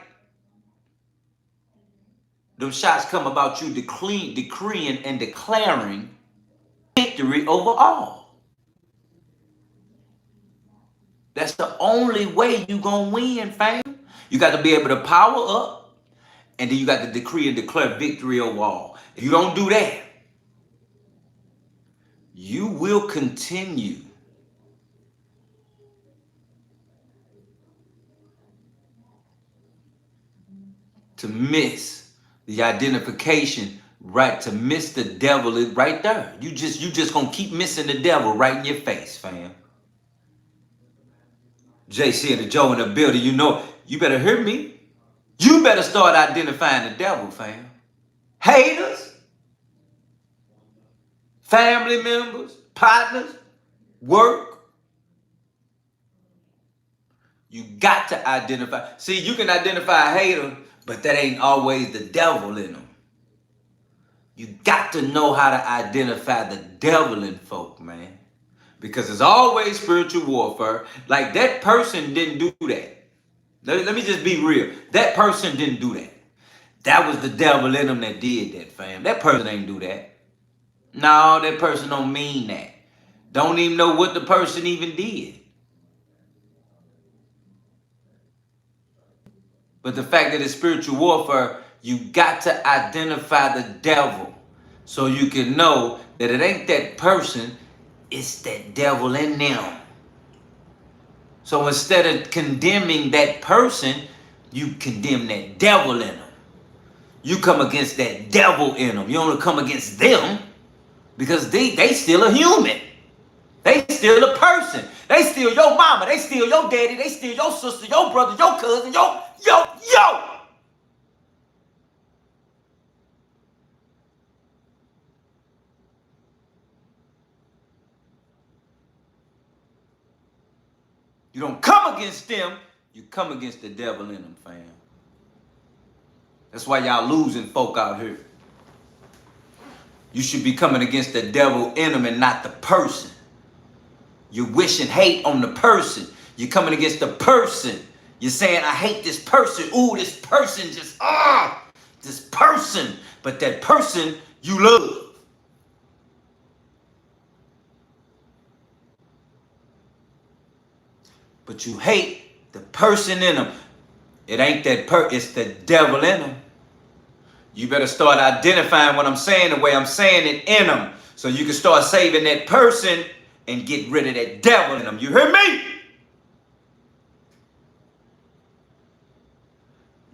them shots come about you decreeing and declaring victory over all. That's the only way you gonna win, fam. You got to be able to power up, and then you got to decree and declare victory over all. If you don't do that, you will continue to miss the identification, right? To miss the devil is right there. You just gonna keep missing the devil right in your face, fam. JC and the Joe in the building, you know, you better hear me. You better start identifying the devil, fam. Haters, family members, partners, work. You got to identify. See, you can identify a hater, but that ain't always the devil in them. You got to know how to identify the devil in folk, man. Because it's always spiritual warfare. Like that person didn't do that. Let me just be real. That person didn't do that. That was the devil in them that did that, fam. That person ain't do that. No, that person don't mean that. Don't even know what the person even did. But the fact that it's spiritual warfare, you got to identify the devil so you can know that it ain't that person, it's that devil in them. So instead of condemning that person, you condemn that devil in them. You come against that devil in them. You don't come against them because they still a human. They still a person. They still your mama. They still your daddy. They still your sister, your brother, your cousin, yo. You don't come against them, you come against the devil in them, fam. That's why y'all losing folk out here. You should be coming against the devil in them and not the person. You're wishing hate on the person. You're coming against the person. You're saying, I hate this person. Ooh, this person just, this person. But that person you love. But you hate the person in them. It ain't that it's the devil in them. You better start identifying what I'm saying the way I'm saying it in them. So you can start saving that person and get rid of that devil in them. You hear me?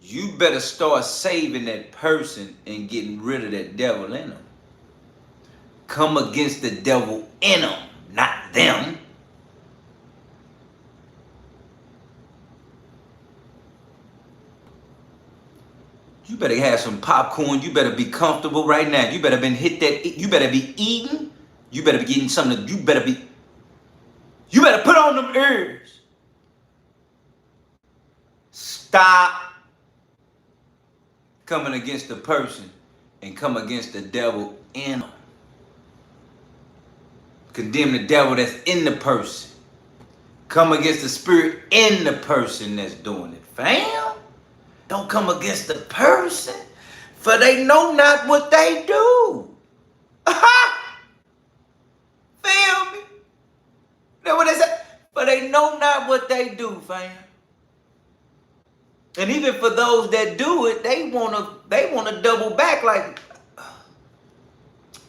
You better start saving that person and getting rid of that devil in them. Come against the devil in them, not them. You better have some popcorn. You better be comfortable right now. You better been hit that. You better be eating. You better be getting something. You better put on them ears Stop coming against the person and come against the devil in them. Condemn the devil that's in the person. Come against the spirit in the person that's doing it. Fam, don't come against the person, for they know not what they do. Feel me? Know what they say? But they know not what they do, fam. And even for those that do it, they wanna double back like,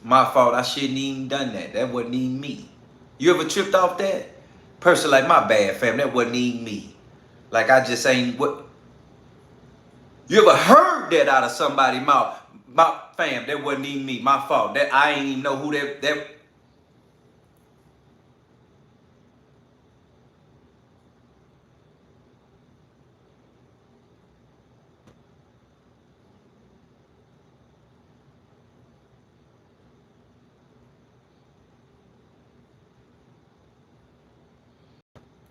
my fault, I shouldn't even done that. That wasn't even me. You ever tripped off that? Person like, my bad, fam, that wasn't even me. Like I just ain't what. You ever heard that out of somebody's mouth? My fam, that wasn't even me. My fault. That I ain't even know who that.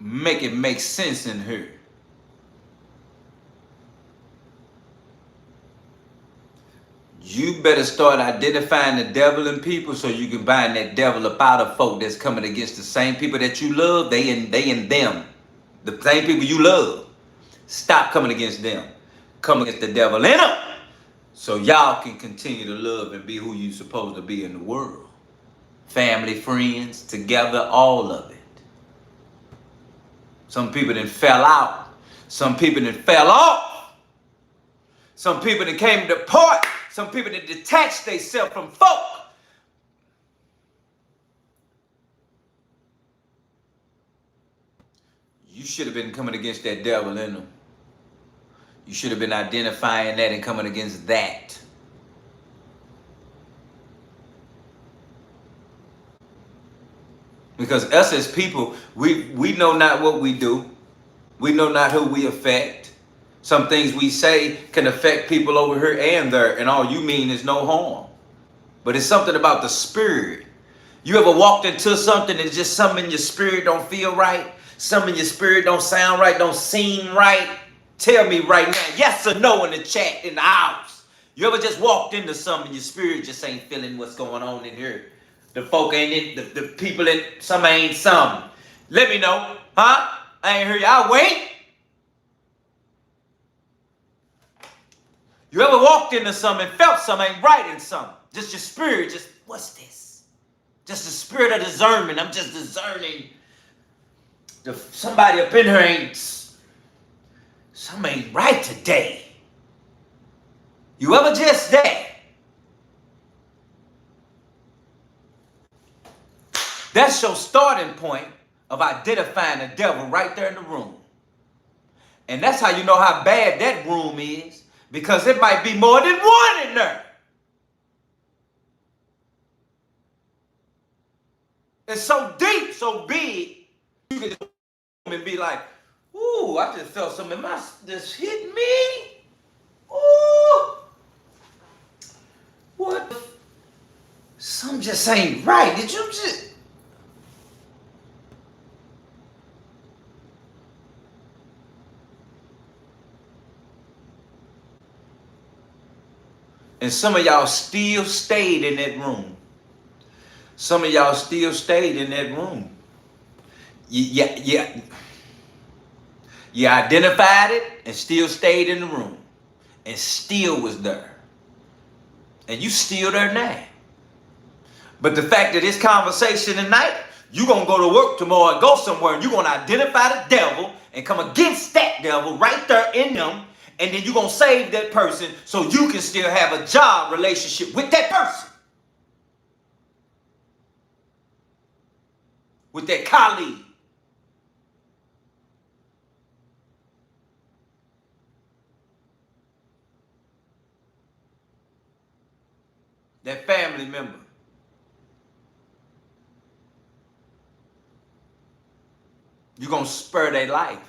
Make it make sense in her. You better start identifying the devil in people so you can bind that devil up out of folk that's coming against the same people that you love. They in them. The same people you love. Stop coming against them. Come against the devil in them. So y'all can continue to love and be who you supposed to be in the world. Family, friends, together, all of it. Some people that fell out. Some people that fell off. Some people that came to part. Some people that detached themselves from folk. You should have been coming against that devil in them. You should have been identifying that and coming against that. Because us as people, we know not what we do. We know not who we affect. Some things we say can affect people over here and there, and all you mean is no harm. But it's something about the spirit. You ever walked into something and just something in your spirit don't feel right? Something in your spirit don't sound right, don't seem right? Tell me right now, yes or no in the chat, in the house. You ever just walked into something, your spirit just ain't feeling what's going on in here? The folk ain't in, the people in, some ain't some. Let me know, huh? I ain't hear you, I'll wait. You ever walked into something and felt something ain't right in something? Just your spirit, just, what's this? Just the spirit of discernment. I'm just discerning. Somebody up in here ain't, something ain't right today. You ever just that? That's your starting point of identifying the devil right there in the room. And that's how you know how bad that room is, because it might be more than one in there. It's so deep, so big, you can and be like, ooh, I just felt something in my, this hit me. Ooh. What? Something just ain't right. Did you just... And some of y'all still stayed in that room. Some of y'all still stayed in that room. You identified it and still stayed in the room. And still was there. And you still there now. But the fact that this conversation tonight, you're going to go to work tomorrow and go somewhere, and you're going to identify the devil and come against that devil right there in them. And then you're going to save that person so you can still have a job relationship with that person. With that colleague. That family member. You're going to spare their life.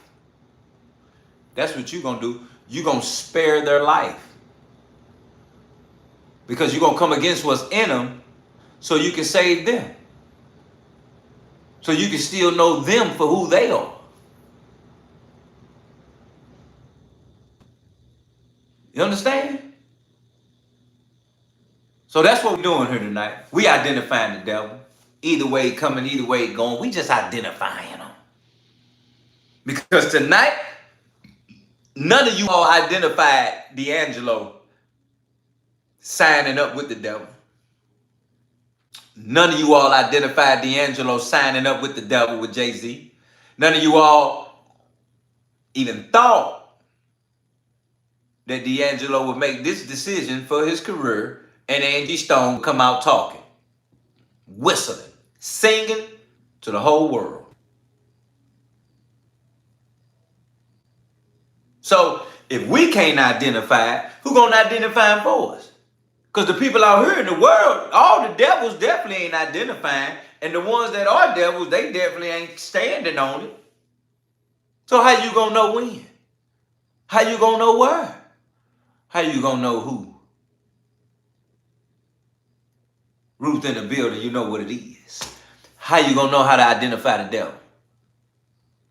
That's what you're going to do. You're going to spare their life. Because you're going to come against what's in them so you can save them. So you can still know them for who they are. You understand? So that's what we're doing here tonight. We identifying the devil. Either way coming, either way going. We just identifying them. Because tonight, none of you all identified D'Angelo signing up with the devil. None of you all identified D'Angelo signing up with the devil with Jay-Z. None of you all even thought that D'Angelo would make this decision for his career and Angie Stone would come out talking, whistling, singing to the whole world. So if we can't identify it, who gonna identify him for us? Because the people out here in the world, all the devils definitely ain't identifying. And the ones that are devils, they definitely ain't standing on it. So how you gonna know when? How you gonna know where? How you gonna know who? Ruth in the building, you know what it is. How you gonna know how to identify the devil?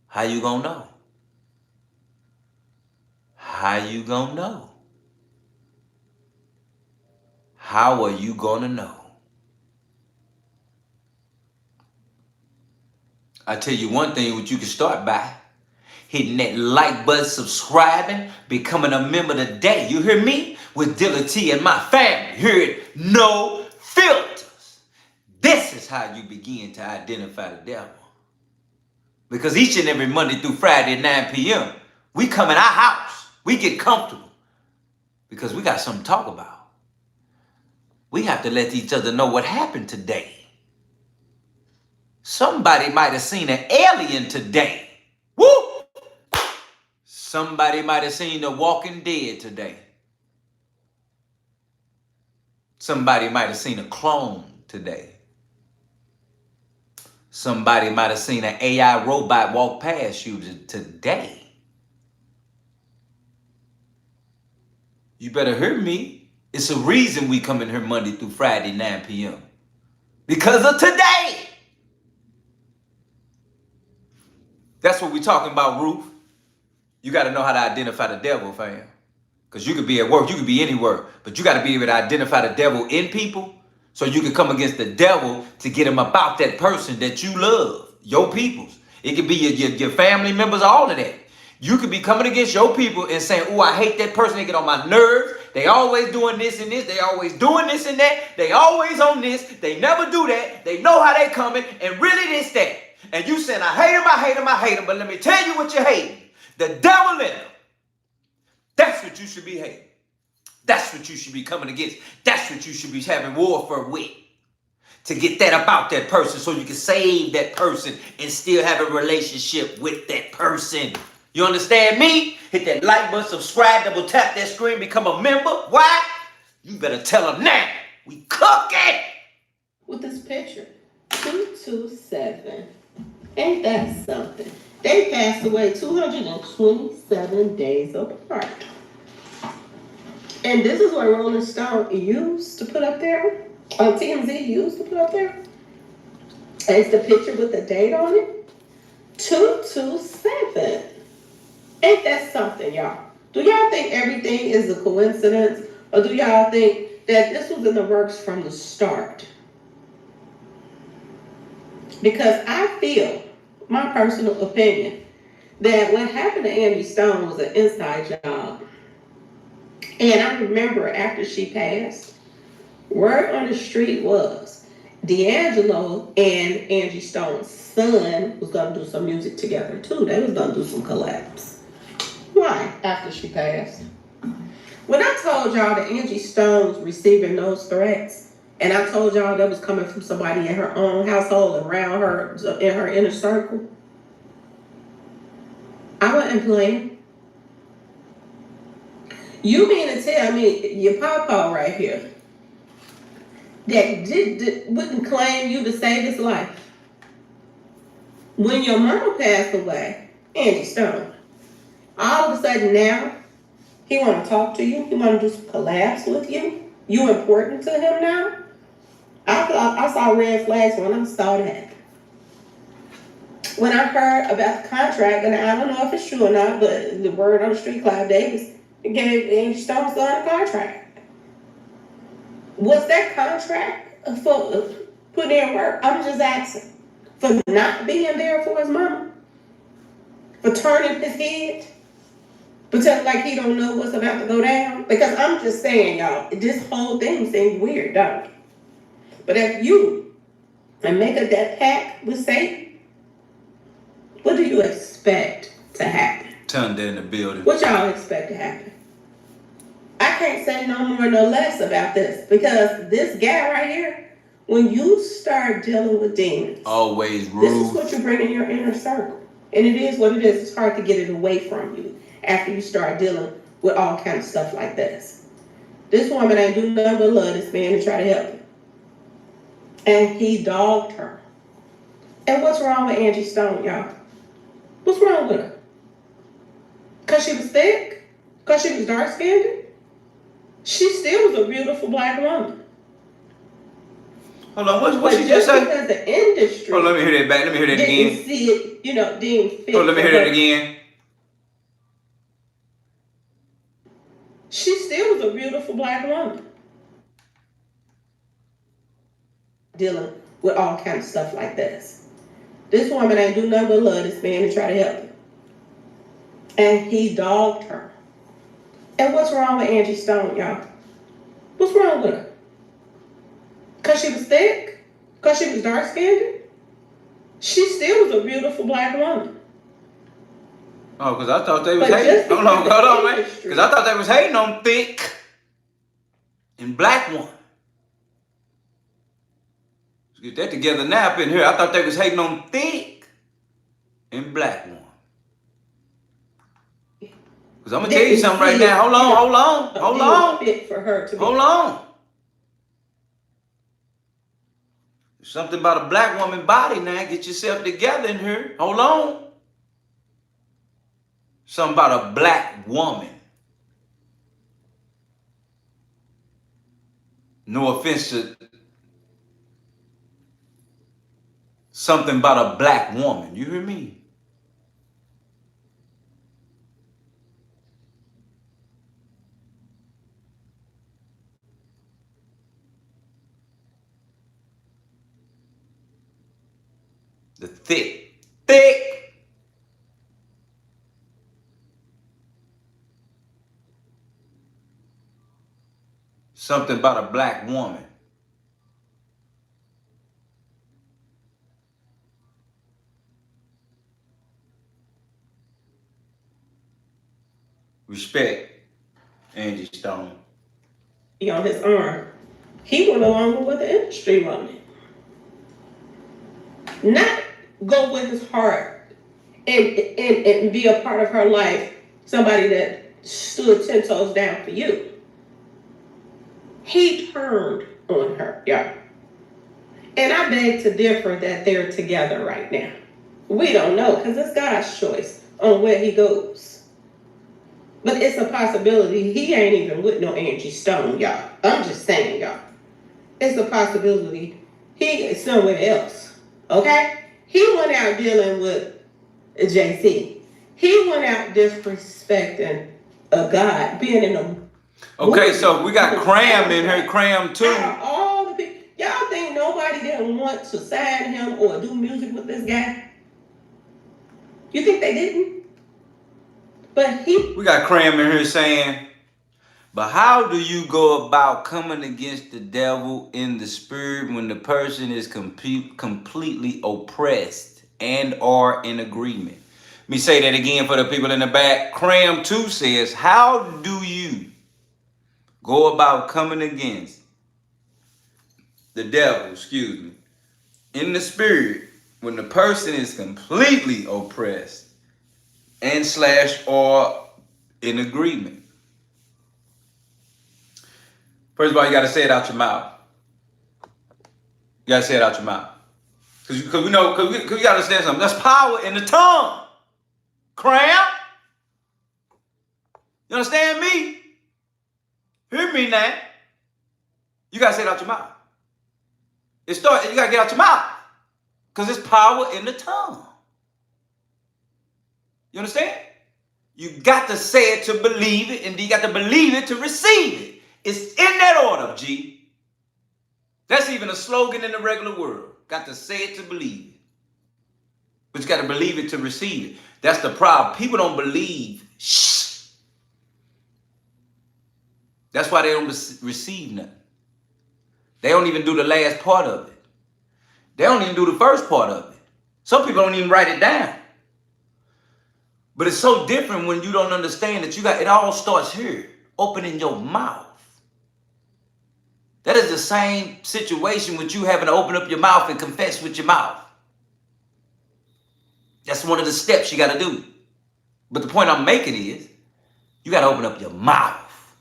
How you gonna know? How you gonna know? How are you gonna know? I tell you one thing what you can start by. Hitting that like button, subscribing, becoming a member today. You hear me? With Dilla T and my family. Hear it? No filters. This is how you begin to identify the devil. Because each and every Monday through Friday at 9 p.m., we come in our house. We get comfortable. Because we got something to talk about. We have to let each other know what happened today. Somebody might have seen an alien today. Woo! Somebody might have seen The Walking Dead today. Somebody might have seen a clone today. Somebody might have seen an AI robot walk past you today. You better hear me. It's a reason we come in here Monday through Friday, 9 p.m. Because of today. That's what we're talking about, Ruth. You got to know how to identify the devil, fam. Because you could be at work, you could be anywhere, but you got to be able to identify the devil in people so you can come against the devil to get him about that person that you love, your peoples. It could be your family members, all of that. You could be coming against your people and saying, oh, I hate that person. They get on my nerves. They always doing this and this. They always doing this and that. They always on this. They never do that. They know how they coming. And really this, that. And you saying, I hate him, I hate him, I hate him. But let me tell you what you're hating. The devil in him. That's what you should be hating. That's what you should be coming against. That's what you should be having warfare with. To get that about that person so you can save that person and still have a relationship with that person. You understand me? Hit that like button, subscribe, double tap that screen, become a member. Why? You better tell them now. We cooking. With this picture, 227. Ain't that something? They passed away 227 days apart. And this is what Rolling Stone used to put up there. TMZ used to put up there. It's the picture with the date on it. 227. Ain't that something, y'all? Do y'all think everything is a coincidence? Or do y'all think that this was in the works from the start? Because I feel, my personal opinion, that what happened to Angie Stone was an inside job. And I remember after she passed, word on the street was D'Angelo and Angie Stone's son was going to do some music together too. They was going to do some collabs. Why? After she passed. When I told y'all that Angie Stone was receiving those threats, and I told y'all that was coming from somebody in her own household, around her, in her inner circle, I wasn't playing. You mean to tell me your papa right here that wouldn't claim you to save his life? When your mama passed away, Angie Stone, all of a sudden now, he want to talk to you? He want to do some collabs with you? You important to him now? I saw red flags when I saw that. When I heard about the contract, and I don't know if it's true or not, but the word on the street, Clive Davis gave Angie Stone's son a contract. Was that contract for putting in work? I'm just asking. For not being there for his mama? For turning his head? Pretend like he don't know what's about to go down? Because I'm just saying, y'all, this whole thing seems weird, don't it? But if you make a death pact with Satan, what do you expect to happen? Thunder in the building. What y'all expect to happen? I can't say no more, no less about this, because this guy right here, when you start dealing with demons, always rude. This is what you bring in your inner circle. And it is what it is. It's hard to get it away from you after you start dealing with all kinds of stuff like this. This woman ain't do nothing but love this man and try to help him. And he dogged her. And what's wrong with Angie Stone, y'all? What's wrong with her? Because she was thick? Because she was dark-skinned? She still was a beautiful black woman. Hold on, what she just say? Because the industry. Oh, let me hear that back. Let me hear that didn't again. see it, deemed fit. Oh, let me hear that again. She still was a beautiful black woman. Dealing with all kinds of stuff like this. This woman ain't do nothing but love this man and try to help him. And he dogged her. And what's wrong with Angie Stone, y'all? What's wrong with her? Because she was thick? Because she was dark-skinned? She still was a beautiful black woman. Oh, because I thought they was hating. Hold on, man. Because I thought they was hating on thick and black woman. Let's get that together now up in here. I thought they was hating on thick and black woman. Because I'm going to tell you something right now. Hold on. Fit for her to be. Hold on. There's something about a black woman body now. Get yourself together in here. Hold on. Something about a black woman. No offense to something about a black woman. You hear me? The thick. Something about a black woman. Respect, Angie Stone. On his arm. He went along with what the industry wanted. Not go with his heart and be a part of her life, somebody that stood 10 toes down for you. He turned on her, y'all. And I beg to differ that they're together right now. We don't know, because it's God's choice on where he goes. But it's a possibility he ain't even with no Angie Stone, y'all. I'm just saying, y'all. It's a possibility he is somewhere else, okay? He went out dealing with JC. He went out disrespecting a God, being in a... Okay, so we got Cram in here, Cram too. All the people, y'all think nobody didn't want to sign him or do music with this guy? You think they didn't? But we got Cram in here saying, but how do you go about coming against the devil in the spirit when the person is completely oppressed and are in agreement? Let me say that again for the people in the back. Cram 2 says, how do you go about coming against the devil, in the spirit when the person is completely oppressed and / or in agreement? First of all, you got to say it out your mouth. You got to say it out your mouth. Because we got to understand something. There's power in the tongue. Cram. You understand me? Hear me now. You got to say it out your mouth. You got to get out your mouth. Because there's power in the tongue. You understand? You got to say it to believe it, and you got to believe it to receive it. It's in that order, G. That's even a slogan in the regular world. Got to say it to believe it. But you got to believe it to receive it. That's the problem. People don't believe. Shh. That's why they don't receive nothing. They don't even do the last part of it. They don't even do the first part of it. Some people don't even write it down. But it's so different when you don't understand that it all starts here, opening your mouth. That is the same situation with you having to open up your mouth and confess with your mouth. That's one of the steps you got to do. But the point I'm making is, you got to open up your mouth.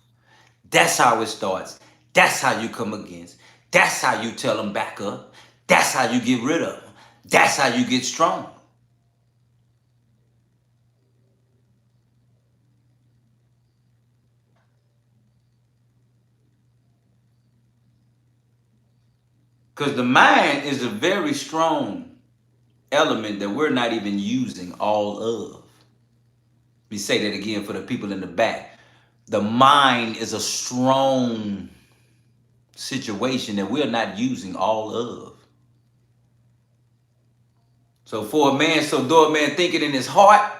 That's how it starts. That's how you come against. That's how you tell them back up. That's how you get rid of them. That's how you get strong. Because the mind is a very strong element that we're not even using all of. Let me say that again for the people in the back. The mind is a strong situation that we're not using all of. So for a man, though a man thinking in his heart,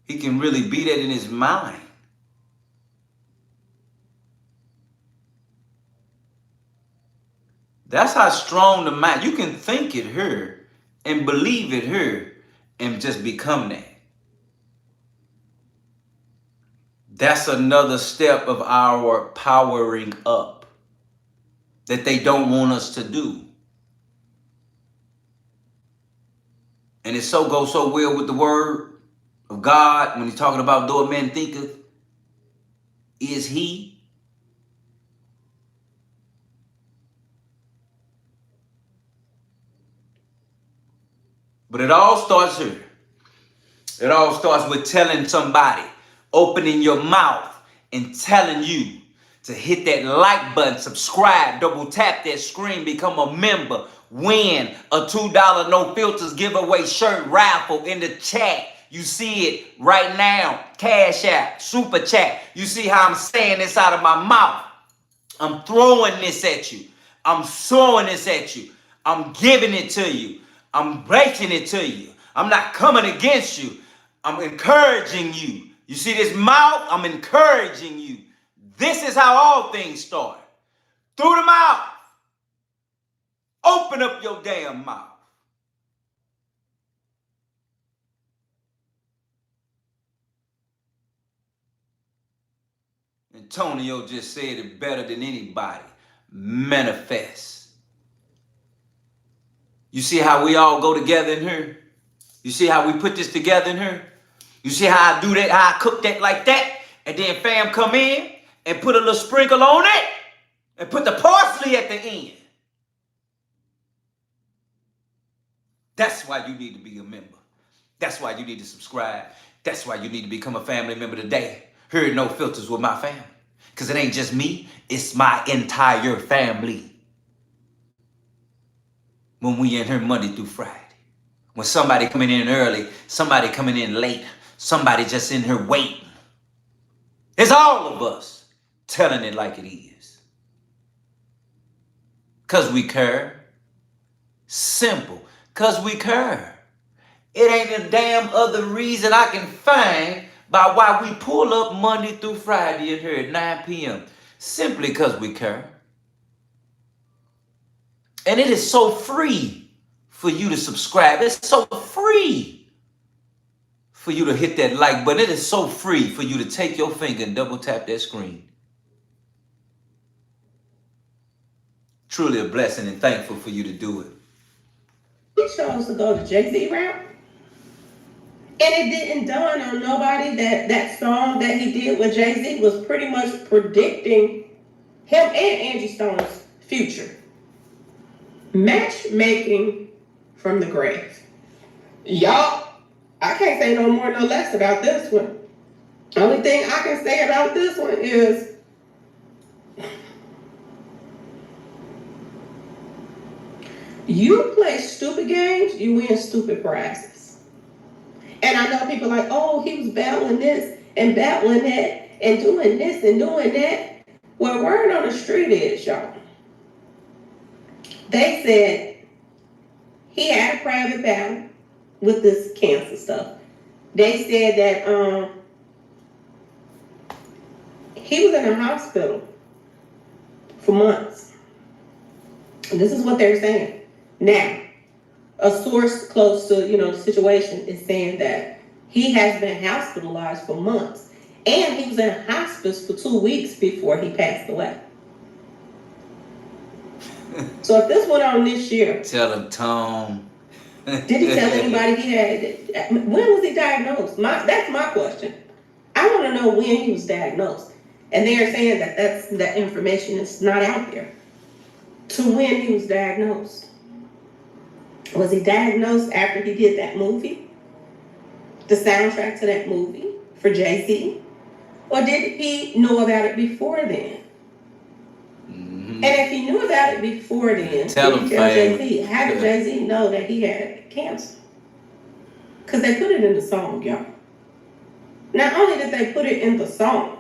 he can really be that in his mind. That's how strong the mind. You can think it here and believe it here and just become that. That's another step of our powering up that they don't want us to do. And it goes so well with the word of God when he's talking about though a man thinketh, is he? But it all starts here. It all starts with telling somebody, opening your mouth and telling you to hit that like button, subscribe, double tap that screen, become a member, win a $2 No Filters giveaway shirt raffle in the chat. You see it right now. Cash App, Super Chat. You see how I'm saying this out of my mouth. I'm throwing this at you. I'm throwing this at you. I'm giving it to you. I'm breaking it to you. I'm not coming against you. I'm encouraging you. You see this mouth? I'm encouraging you. This is how all things start. Through the mouth. Open up your damn mouth. Antonio just said it better than anybody. Manifest. You see how we all go together in here? You see how we put this together in here? You see how I do that, how I cook that like that? And then fam come in and put a little sprinkle on it and put the parsley at the end. That's why you need to be a member. That's why you need to subscribe. That's why you need to become a family member today. Here at No Filters with my family. Because it ain't just me, it's my entire family. When we in here Monday through Friday. When somebody coming in early, somebody coming in late, somebody just in here waiting. It's all of us telling it like it is. Because we care. Simple. Because we care. It ain't a damn other reason I can find by why we pull up Monday through Friday in here at 9 p.m. Simply because we care. And it is so free for you to subscribe. It's so free for you to hit that like button. It is so free for you to take your finger and double tap that screen. Truly a blessing and thankful for you to do it. He chose to go the Jay-Z route. And it didn't dawn on nobody that that song that he did with Jay-Z was pretty much predicting him and Angie Stone's future. Matchmaking from the grave. Y'all, I can't say no more, no less about this one. Only thing I can say about this one is you play stupid games, you win stupid prizes. And I know people like, oh, he was battling this and battling that and doing this and doing that. Well, word on the street is, y'all, they said he had a private battle with this cancer stuff. They said that he was in a hospital for months. And this is what they're saying. Now, a source close to, the situation is saying that he has been hospitalized for months. And he was in hospice for 2 weeks before he passed away. So if this went on this year... Tell him, Tom. Did he tell anybody he had... When was he diagnosed? That's my question. I want to know when he was diagnosed. And they're saying that that information is not out there. To when he was diagnosed. Was he diagnosed after he did that movie? The soundtrack to that movie for Jay-Z? Or did he know about it before then? Mm-hmm. And if he knew about it before then, tell Jay-Z, how did Jay-Z know that he had cancer? Because they put it in the song, y'all. Not only did they put it in the song,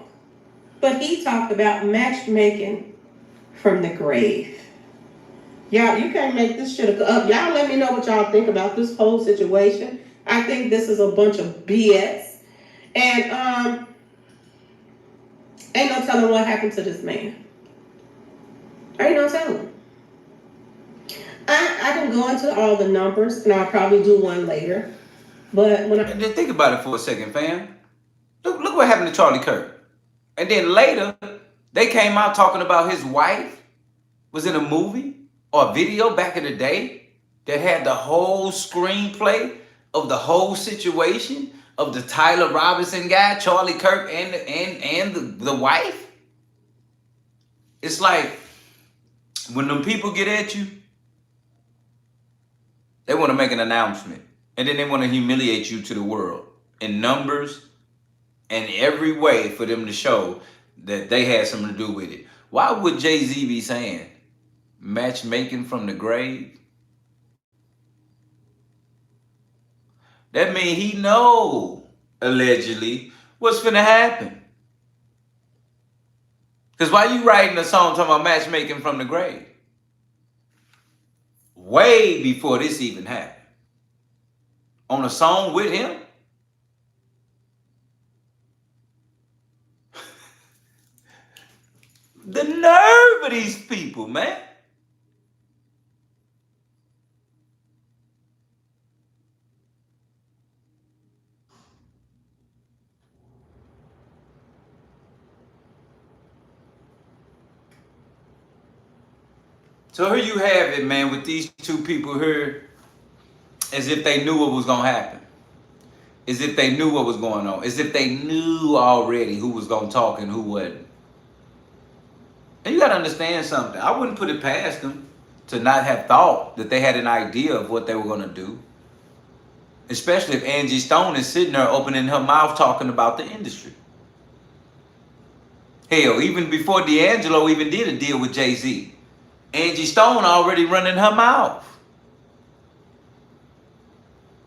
but he talked about matchmaking from the grave. Y'all, you can't make this shit up. Y'all let me know what y'all think about this whole situation. I think this is a bunch of BS. And ain't no telling what happened to this man. Ain't no telling. I can go into all the numbers, and I'll probably do one later. But when Just think about it for a second, fam. Look what happened to Charlie Kirk. And then later, they came out talking about his wife was in a movie or a video back in the day that had the whole screenplay of the whole situation of the Tyler Robinson guy, Charlie Kirk, and the wife. It's like when them people get at you, they want to make an announcement. And then they want to humiliate you to the world in numbers and every way for them to show that they had something to do with it. Why would Jay-Z be saying matchmaking from the grave? That means he know, allegedly, what's finna happen. Because why you writing a song talking about matchmaking from the grave? Way before this even happened. On a song with him? The nerve of these people, man. So here you have it, man, with these two people here, as if they knew what was going to happen. As if they knew what was going on. As if they knew already who was going to talk and who wasn't. And you got to understand something. I wouldn't put it past them to not have thought that they had an idea of what they were going to do. Especially if Angie Stone is sitting there opening her mouth talking about the industry. Hell, even before D'Angelo even did a deal with Jay-Z, Angie Stone already running her mouth.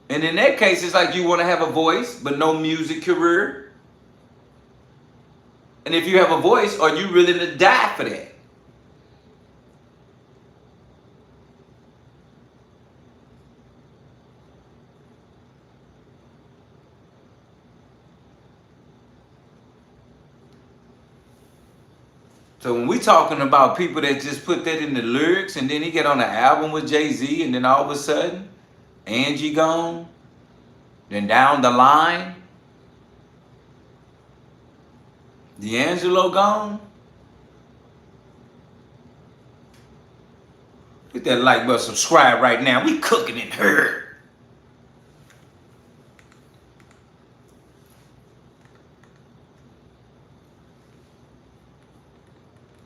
And in that case, it's like you want to have a voice, but no music career. And if you have a voice, are you willing to die for that? So when we talking about people that just put that in the lyrics and then he get on an album with Jay-Z and then all of a sudden, Angie gone, then down the line, D'Angelo gone. Hit that like button, subscribe right now. We cooking in her.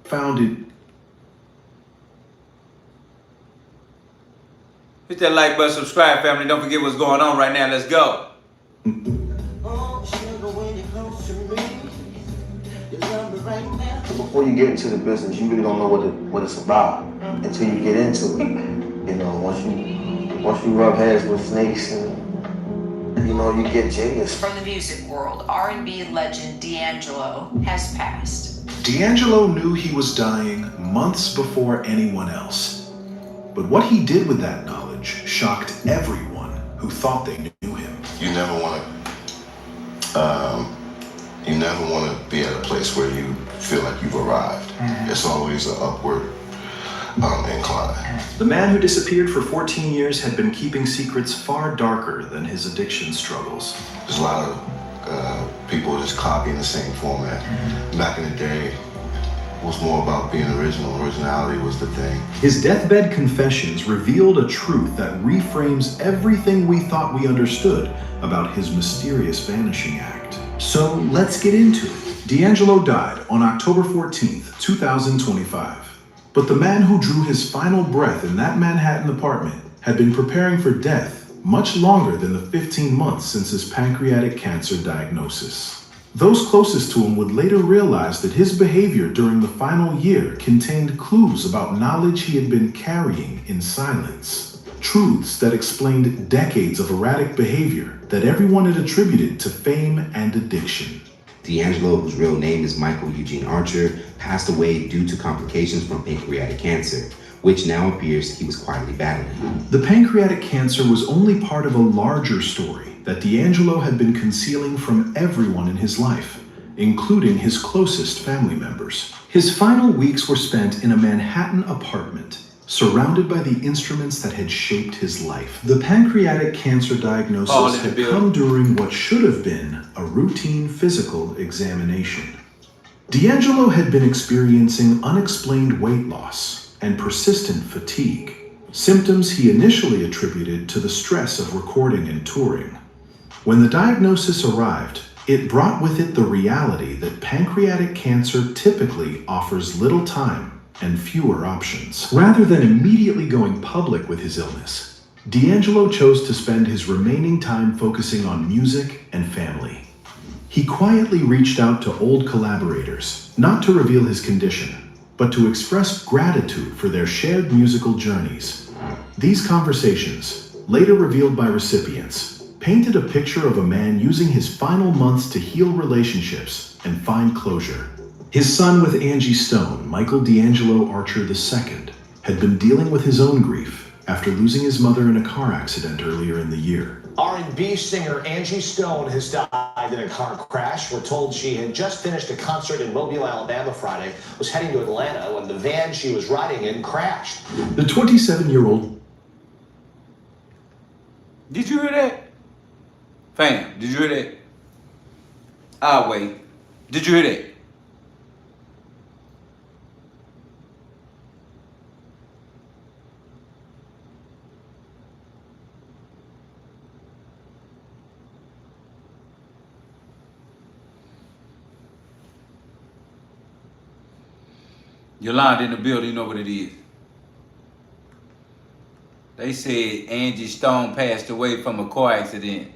Founded. Hit that like button, subscribe, family. Don't forget what's going on right now. Let's go. Before you get into the business, you really don't know what it's about until you get into it. You know, once you rub heads with snakes and you know, you get genius. From the music world, R&B legend D'Angelo has passed. D'Angelo knew he was dying months before anyone else. But what he did with that knowledge shocked everyone who thought they knew him. You never want to be at a place where you feel like you've arrived. It's always an upward incline. The man who disappeared for 14 years had been keeping secrets far darker than his addiction struggles. There's a lot of people just copying the same format. Back in the day, it was more about being original. Originality was the thing. His deathbed confessions revealed a truth that reframes everything we thought we understood about his mysterious vanishing act. So let's get into it. D'Angelo died on October 14th, 2025. But the man who drew his final breath in that Manhattan apartment had been preparing for death much longer than the 15 months since his pancreatic cancer diagnosis. Those closest to him would later realize that his behavior during the final year contained clues about knowledge he had been carrying in silence. Truths that explained decades of erratic behavior that everyone had attributed to fame and addiction. D'Angelo, whose real name is Michael Eugene Archer, passed away due to complications from pancreatic cancer, which now appears he was quietly battling. The pancreatic cancer was only part of a larger story that D'Angelo had been concealing from everyone in his life, including his closest family members. His final weeks were spent in a Manhattan apartment, surrounded by the instruments that had shaped his life. The pancreatic cancer diagnosis had come during what should have been a routine physical examination. D'Angelo had been experiencing unexplained weight loss and persistent fatigue, symptoms he initially attributed to the stress of recording and touring. When the diagnosis arrived, it brought with it the reality that pancreatic cancer typically offers little time and fewer options. Rather than immediately going public with his illness, D'Angelo chose to spend his remaining time focusing on music and family. He quietly reached out to old collaborators, not to reveal his condition, but to express gratitude for their shared musical journeys. These conversations, later revealed by recipients, painted a picture of a man using his final months to heal relationships and find closure. His son with Angie Stone, Michael D'Angelo Archer II, had been dealing with his own grief after losing his mother in a car accident earlier in the year. R&B singer Angie Stone has died in a car crash. We're told she had just finished a concert in Mobile, Alabama Friday, was heading to Atlanta when the van she was riding in crashed. The 27-year-old... Did you hear that? Fam, did you hear that? I'll wait. Did you hear that? Yolanda in the building, you know what it is. They said Angie Stone passed away from a car accident.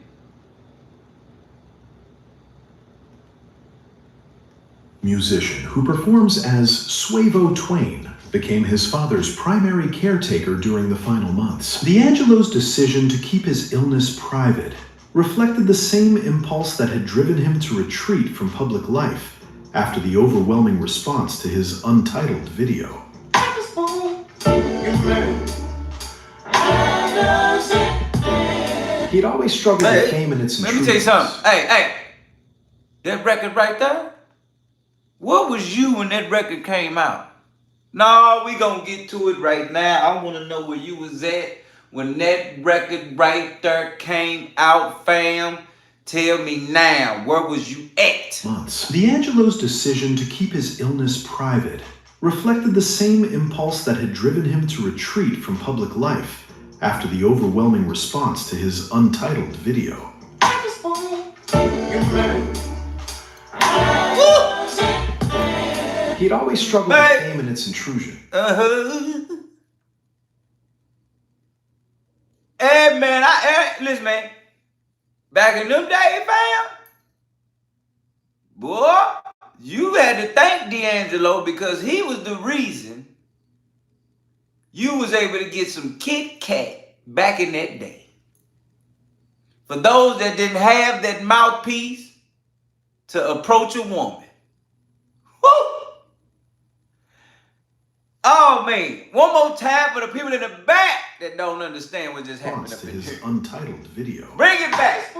Musician who performs as Suavo Twain became his father's primary caretaker during the final months. D'Angelo's decision to keep his illness private reflected the same impulse that had driven him to retreat from public life after the overwhelming response to his Untitled video. He'd always struggled with fame and its Let me tell you something. Hey, that record right there? What was you when that record came out? No, we gonna get to it right now. I wanna know where you was at when that record right there came out, fam. Tell me now, where was you at? Months. D'Angelo's decision to keep his illness private reflected the same impulse that had driven him to retreat from public life after the overwhelming response to his Untitled video. He'd always struggled with fame and its intrusion. Hey, man, listen, man. Back in them days, fam, boy, you had to thank D'Angelo because he was the reason you was able to get some Kit Kat back in that day. For those that didn't have that mouthpiece to approach a woman. Woo! Oh, man. One more time for the people in the back that don't understand what just happened up to in his here. Untitled video. Bring it back.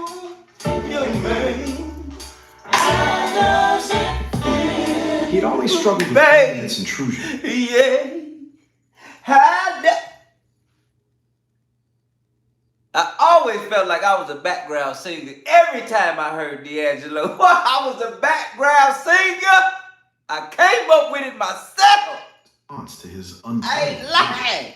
He'd always struggled with its intrusion. Yeah. I always felt like I was a background singer. Every time I heard D'Angelo, I was a background singer. I came up with it myself. To his Untitled. I ain't lying.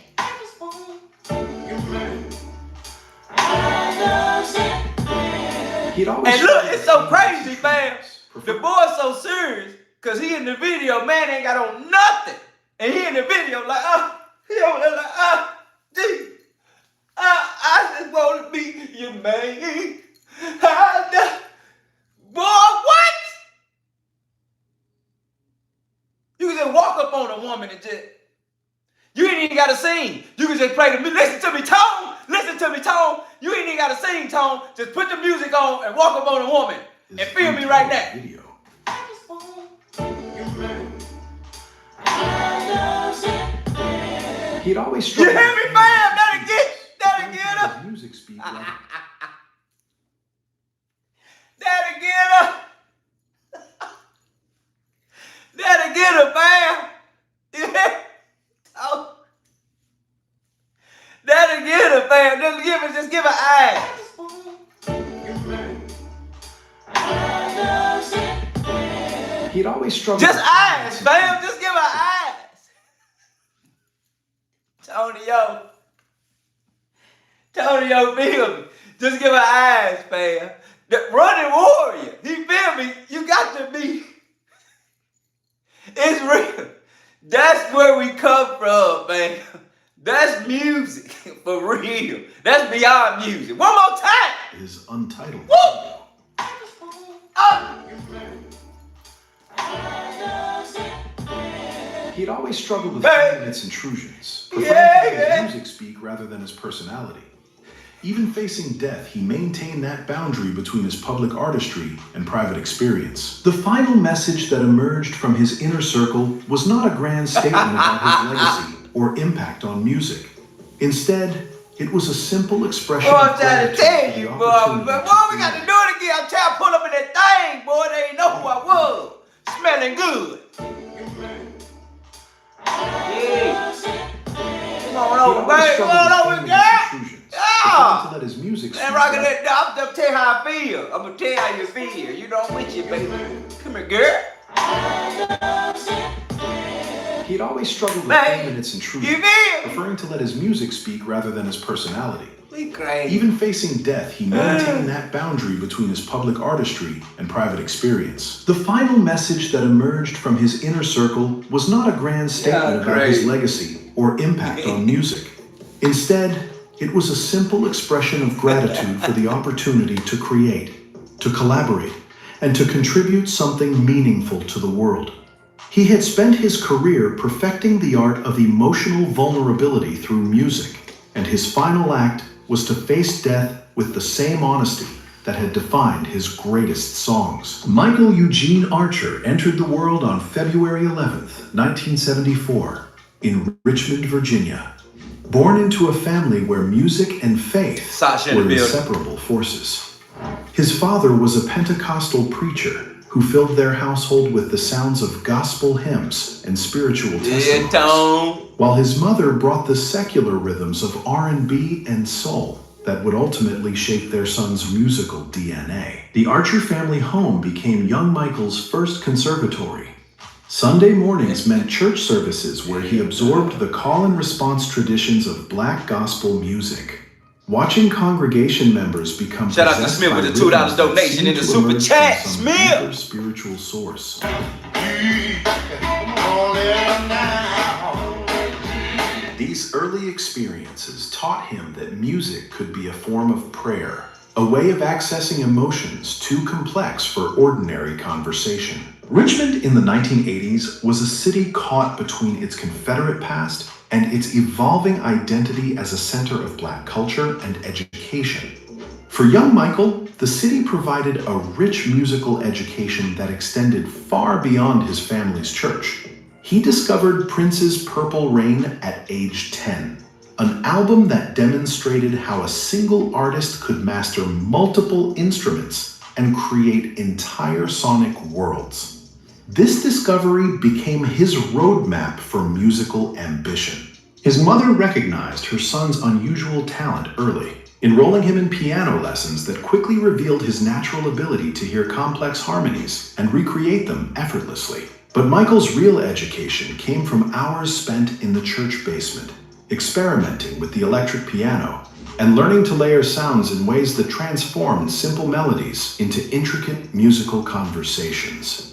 He'd always And look, it's so crazy, fam. The boy's so serious, cause he in the video, man ain't got on nothing. And he in the video like, he over there like, gee, I just wanna be your man. Boy, what? You can just walk up on a woman and just, you ain't even gotta sing. You can just play the music. Listen to me, Tone. Listen to me, Tone. You ain't even gotta sing, Tone. Just put the music on and walk up on a woman and feel me right now. Video. He'd always You struggled. hear me, fam? That'll get her. Music speak. That'll get her. That'll get her, fam. Yeah. Oh. That'll get her, fam. Just give her eyes. He'd always struggled. Just eyes, fam. Just give her eyes. Tonyo, feel me. Just give her eyes, fam. The running warrior. He feel me. You got to be. It's real. That's where we come from, man. That's music. For real. That's beyond music. One more time. His Untitled. Woo! He'd always struggled with Hey. its intrusions, preferring Yeah, to let yeah. his music speak rather than his personality. Even facing death, he maintained that boundary between his public artistry and private experience. The final message that emerged from his inner circle was not a grand statement about his legacy or impact on music. Instead, it was a simple expression Boy, of I'm trying to gratitude tell for you, the boy. opportunity But to boy, we got create. to do it again. I'm trying to pull up in that thing, boy. They ain't know who I was. Smelling good. Yeah. Come on over, baby. Come on over, girl. To let his music And rockin' that, I'm gonna tell you how I feel. I'm gonna tell you how you feel. You know, I'm with you, baby. Come here, girl. He'd always struggled with Man, fame and its intrusion, you feel? preferring to let his music speak rather than his personality. We crazy. Even facing death, he maintained that boundary between his public artistry and private experience. The final message that emerged from his inner circle was not a grand statement about his crazy. legacy or impact on music. Instead, it was a simple expression of gratitude for the opportunity to create, to collaborate, and to contribute something meaningful to the world. He had spent his career perfecting the art of emotional vulnerability through music, and his final act was to face death with the same honesty that had defined his greatest songs. Michael Eugene Archer entered the world on February 11th, 1974, in Richmond, Virginia. Born into a family where music and faith Sasha in were the building. inseparable forces. His father was a Pentecostal preacher who filled their household with the sounds of gospel hymns and spiritual Yeah, testimonies, Tone. while his mother brought the secular rhythms of R&B and soul that would ultimately shape their son's musical DNA. The Archer family home became young Michael's first conservatory. Sunday mornings meant church services where he absorbed the call and response traditions of Black gospel music. Watching congregation members become Shout out to possessed Smith by with the $2 rhythms that donation seemed in the to super emerge chat. from some Smith! deeper spiritual source. These early experiences taught him that music could be a form of prayer, a way of accessing emotions too complex for ordinary conversation. Richmond in the 1980s was a city caught between its Confederate past and its evolving identity as a center of Black culture and education. For young Michael, the city provided a rich musical education that extended far beyond his family's church. He discovered Prince's Purple Rain at age 10, an album that demonstrated how a single artist could master multiple instruments and create entire sonic worlds. This discovery became his roadmap for musical ambition. His mother recognized her son's unusual talent early, enrolling him in piano lessons that quickly revealed his natural ability to hear complex harmonies and recreate them effortlessly. But Michael's real education came from hours spent in the church basement, experimenting with the electric piano and learning to layer sounds in ways that transformed simple melodies into intricate musical conversations.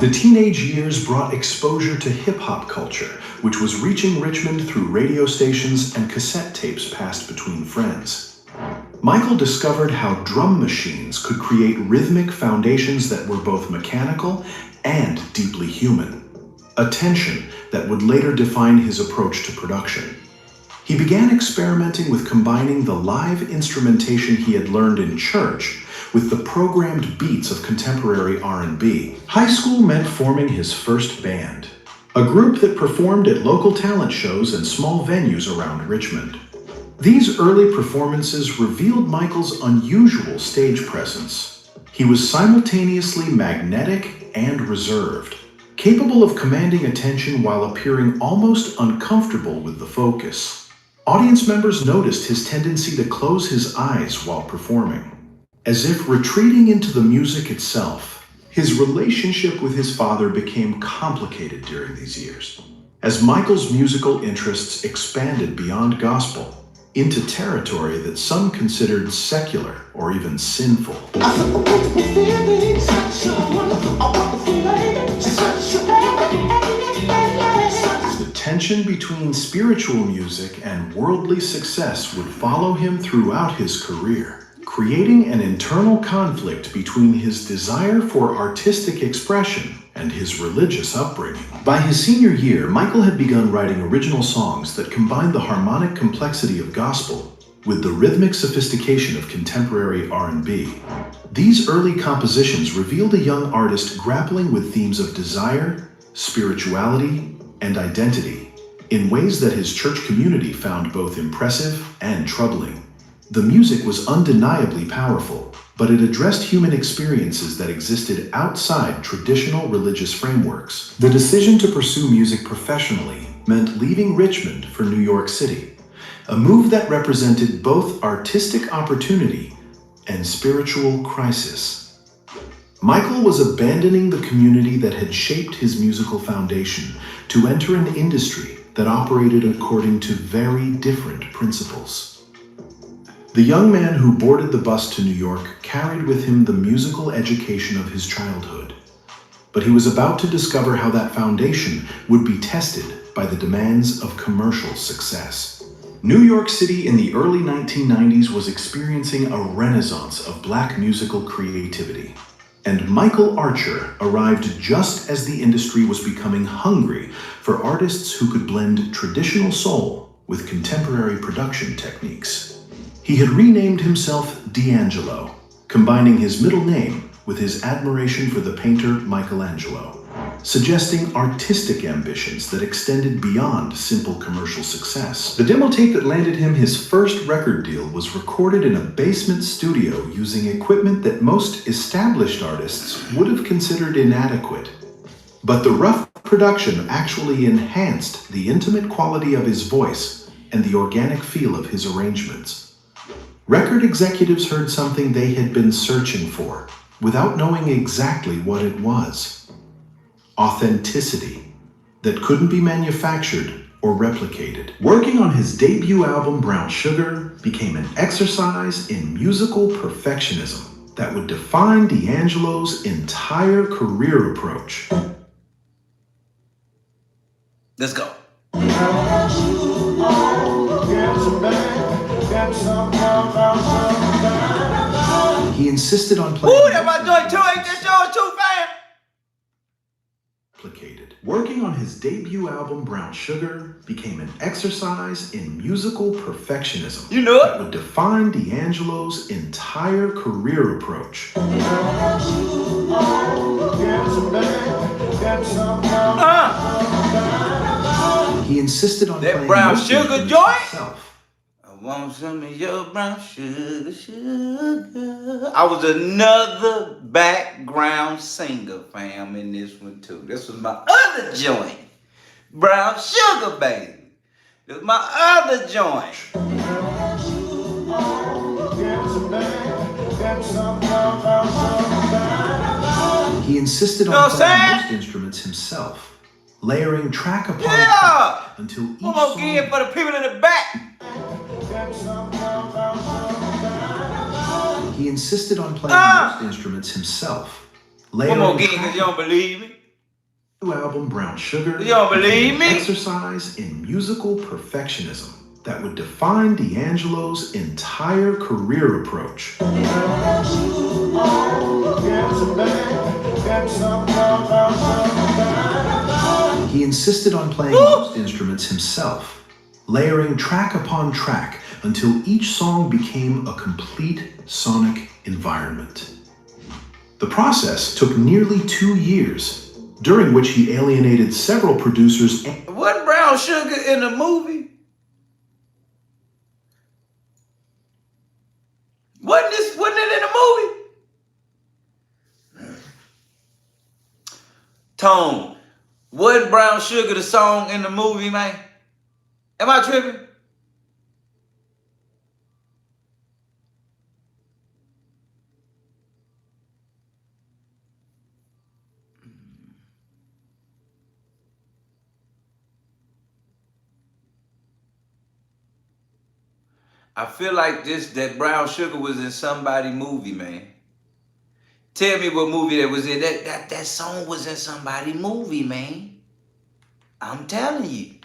The teenage years brought exposure to hip-hop culture, which was reaching Richmond through radio stations and cassette tapes passed between friends. Michael discovered how drum machines could create rhythmic foundations that were both mechanical and deeply human, a tension that would later define his approach to production. He began experimenting with combining the live instrumentation he had learned in church with the programmed beats of contemporary R&B. High school meant forming his first band, a group that performed at local talent shows and small venues around Richmond. These early performances revealed Michael's unusual stage presence. He was simultaneously magnetic and reserved, capable of commanding attention while appearing almost uncomfortable with the focus. Audience members noticed his tendency to close his eyes while performing, as if retreating into the music itself. His relationship with his father became complicated during these years, as Michael's musical interests expanded beyond gospel into territory that some considered secular or even sinful. The tension between spiritual music and worldly success would follow him throughout his career, creating an internal conflict between his desire for artistic expression and his religious upbringing. By his senior year, Michael had begun writing original songs that combined the harmonic complexity of gospel with the rhythmic sophistication of contemporary R&B. These early compositions revealed a young artist grappling with themes of desire, spirituality, and identity in ways that his church community found both impressive and troubling. The music was undeniably powerful, but it addressed human experiences that existed outside traditional religious frameworks. The decision to pursue music professionally meant leaving Richmond for New York City, a move that represented both artistic opportunity and spiritual crisis. Michael was abandoning the community that had shaped his musical foundation to enter an industry that operated according to very different principles. The young man who boarded the bus to New York carried with him the musical education of his childhood, but he was about to discover how that foundation would be tested by the demands of commercial success. New York City in the early 1990s was experiencing a renaissance of Black musical creativity, and Michael Archer arrived just as the industry was becoming hungry for artists who could blend traditional soul with contemporary production techniques. He had renamed himself D'Angelo, combining his middle name with his admiration for the painter Michelangelo, suggesting artistic ambitions that extended beyond simple commercial success. The demo tape that landed him his first record deal was recorded in a basement studio using equipment that most established artists would have considered inadequate. But the rough production actually enhanced the intimate quality of his voice and the organic feel of his arrangements. Record executives heard something they had been searching for, without knowing exactly what it was. Authenticity that couldn't be manufactured or replicated. Working on his debut album, Brown Sugar, became an exercise in musical perfectionism that would define D'Angelo's entire career approach. Let's go. He insisted on playing. Ooh, that my joint too. Ain't this yours too, fam? Replicated. Working on his debut album, Brown Sugar, became an exercise in musical perfectionism that would define D'Angelo's entire career approach. He insisted on playing brown sugar joint. Himself. I want some of your brown sugar, sugar. I was another background singer, fam, in this one too. This was my other joint. Brown sugar, baby. This was my other joint. He insisted on playing most instruments himself, layering track upon track until each song... again for the people in the back. He insisted on playing most instruments himself, layering One more again, because you don't believe me. Album Brown Sugar. You don't believe me? Exercise in musical perfectionism that would define D'Angelo's entire career approach. He insisted on playing most instruments himself, layering track upon track until each song became a complete sonic environment. The process took nearly 2 years, during which he alienated several producers. Wasn't Brown Sugar in the movie? Wasn't it in the movie? Tone, wasn't Brown Sugar the song in the movie, man? Am I tripping? I feel like that Brown Sugar was in somebody's movie, man. Tell me what movie that was in. That song was in somebody's movie, man. I'm telling you.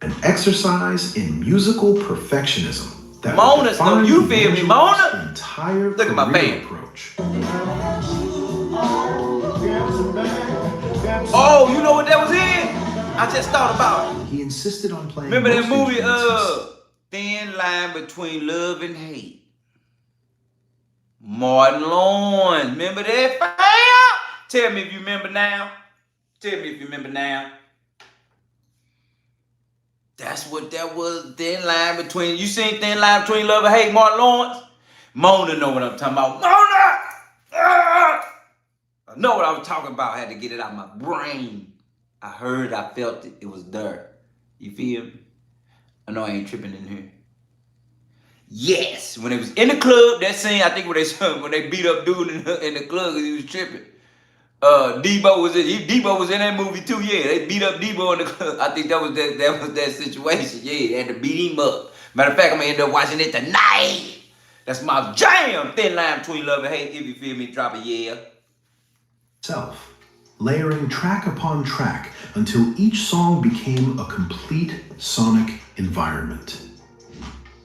An exercise in musical perfectionism. That Mona, so you feel me, Mona? Entire Look at my fan. Approach. Oh, you know what that was in? I just thought about it. He insisted on playing. Remember that movie, Thin Line Between Love and Hate? Martin Lawrence. Remember that, fam? Tell me if you remember now. Tell me if you remember now. That's what that was. Thin Line Between. You seen Thin Line Between Love and Hate, Martin Lawrence? Mona know what I'm talking about. Mona! I know what I was talking about. I had to get it out of my brain. I heard, I felt it. It was there. You feel me? I know I ain't tripping in here. Yes, when it was in the club, that scene, I think when they beat up dude in the club because he was tripping. Debo was in that movie too. Yeah, they beat up Debo in the club. I think that was that situation. Yeah, they had to beat him up. Matter of fact, I'm gonna end up watching it tonight. That's my jam. Thin Line Between Love and Hate. If you feel me, drop a yeah. Self, layering track upon track until each song became a complete sonic environment.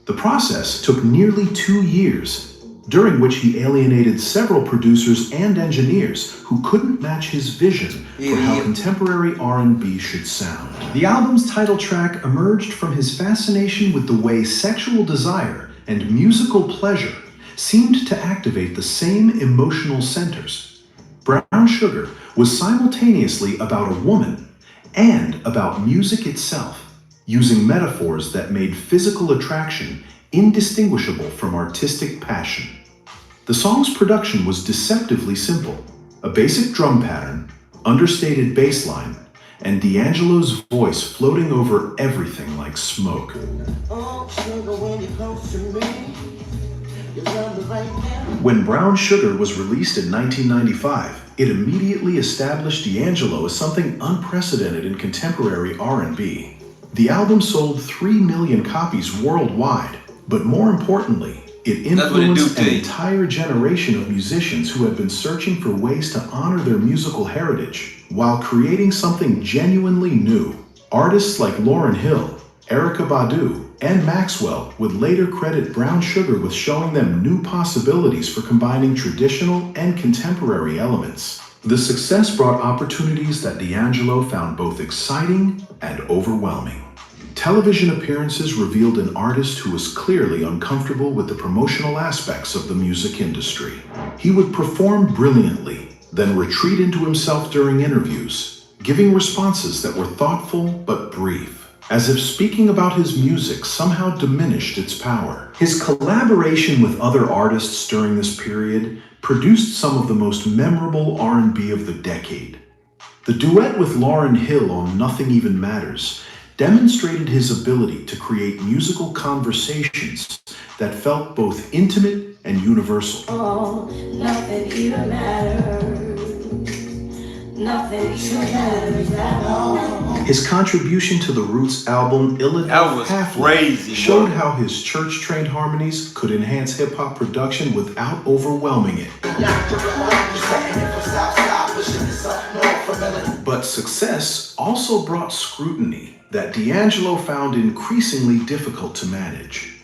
The process took nearly 2 years, during which he alienated several producers and engineers who couldn't match his vision for how contemporary R&B should sound. The album's title track emerged from his fascination with the way sexual desire and musical pleasure seemed to activate the same emotional centers. Brown Sugar was simultaneously about a woman and about music itself, using metaphors that made physical attraction indistinguishable from artistic passion. The song's production was deceptively simple: a basic drum pattern, understated bass line, and D'Angelo's voice floating over everything like smoke. When Brown Sugar was released in 1995, it immediately established D'Angelo as something unprecedented in contemporary R&B. The album sold 3 million copies worldwide, but more importantly, it influenced an entire generation of musicians who had been searching for ways to honor their musical heritage while creating something genuinely new. Artists like Lauryn Hill, Erykah Badu, and Maxwell would later credit Brown Sugar with showing them new possibilities for combining traditional and contemporary elements. The success brought opportunities that D'Angelo found both exciting and overwhelming. Television appearances revealed an artist who was clearly uncomfortable with the promotional aspects of the music industry. He would perform brilliantly, then retreat into himself during interviews, giving responses that were thoughtful but brief, as if speaking about his music somehow diminished its power. His collaboration with other artists during this period produced some of the most memorable R&B of the decade. The duet with Lauryn Hill on Nothing Even Matters demonstrated his ability to create musical conversations that felt both intimate and universal. Oh, nothing even matters. Nothing even matters at all. His contribution to the Roots album Illadelph Half-Life showed how his church-trained harmonies could enhance hip-hop production without overwhelming it. But success also brought scrutiny that D'Angelo found increasingly difficult to manage.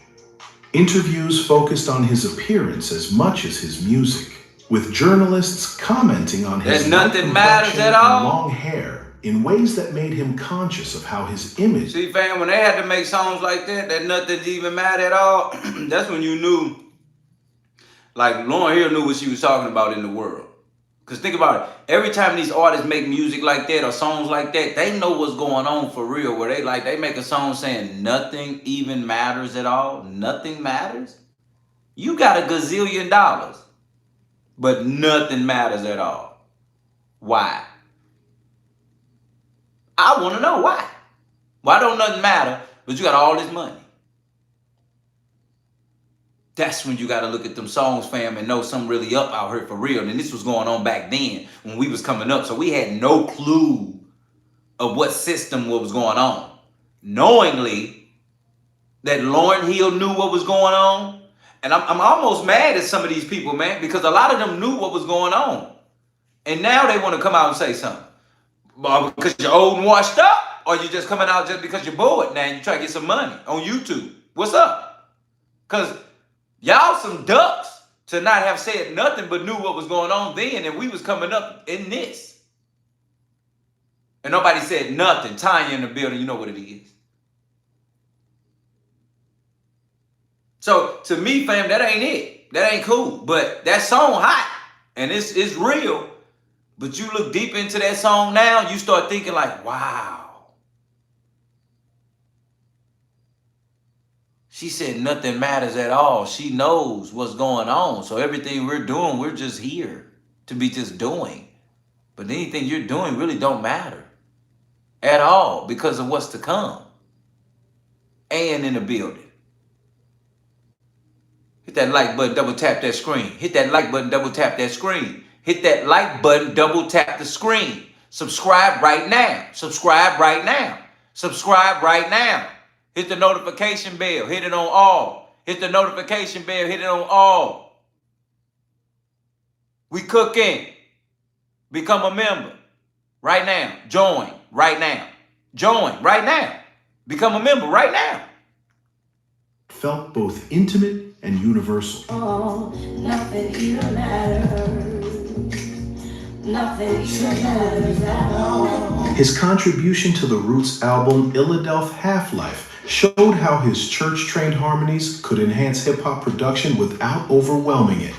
Interviews focused on his appearance as much as his music, with journalists commenting on his nothing matters at all. long hair in ways that made him conscious of how his image. See, fam, when they had to make songs like that nothing even matter at all, that's when you knew, like Lauryn Hill knew what she was talking about in the world. Because think about it, every time these artists make music like that or songs like that, they know what's going on for real, where they make a song saying nothing even matters at all, nothing matters. You got a gazillion dollars, but nothing matters at all. Why? I want to know why. Why don't nothing matter, but you got all this money? That's when you got to look at them songs, fam, and know something really up out here for real. And this was going on back then when we was coming up. So we had no clue of what system was going on. Knowingly that Lauryn Hill knew what was going on. And I'm almost mad at some of these people, man, because a lot of them knew what was going on. And now they want to come out and say something. Because you're old and washed up? Or you just coming out just because you're bored now and you try to get some money on YouTube? What's up? Because y'all some ducks to not have said nothing but knew what was going on then, and we was coming up in this. And nobody said nothing. Tanya in the building, you know what it is. So to me, fam, that ain't it. That ain't cool. But that song hot, and it's real. But you look deep into that song now, you start thinking like, wow. She said nothing matters at all. She knows what's going on. So everything we're doing, we're just here to be just doing. But anything you're doing really don't matter at all because of what's to come. And in the building. Hit that like button, double tap that screen. Hit that like button, double tap that screen. Hit that like button, double tap the screen. Subscribe right now. Subscribe right now. Subscribe right now. Hit the notification bell. Hit it on all. Hit the notification bell. Hit it on all. We cooking. Become a member. Right now. Join. Right now. Join. Right now. Become a member. Right now. Felt both intimate and universal. Oh, nothing even matters. Nothing even matters at all. His contribution to the Roots album Illadelph Half-Life showed how his church-trained harmonies could enhance hip-hop production without overwhelming it.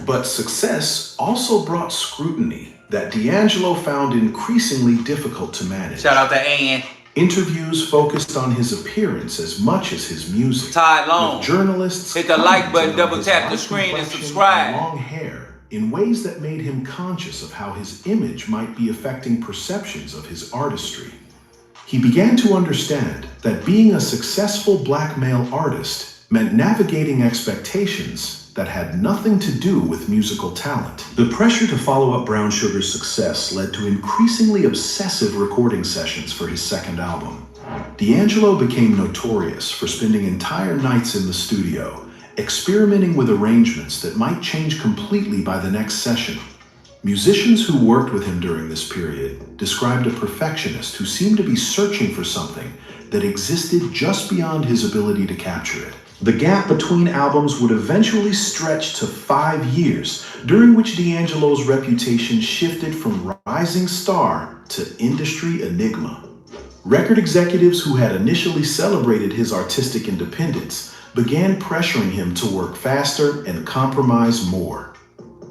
But success also brought scrutiny that D'Angelo found increasingly difficult to manage. Shout out to Ann. Interviews focused on his appearance as much as his music. Ty Long. With journalists hit the like button, double tap the screen, and subscribe. Long hair in ways that made him conscious of how his image might be affecting perceptions of his artistry. He began to understand that being a successful black male artist meant navigating expectations that had nothing to do with musical talent. The pressure to follow up Brown Sugar's success led to increasingly obsessive recording sessions for his second album. D'Angelo became notorious for spending entire nights in the studio, experimenting with arrangements that might change completely by the next session. Musicians who worked with him during this period described a perfectionist who seemed to be searching for something that existed just beyond his ability to capture it. The gap between albums would eventually stretch to 5 years, during which D'Angelo's reputation shifted from rising star to industry enigma. Record executives who had initially celebrated his artistic independence began pressuring him to work faster and compromise more.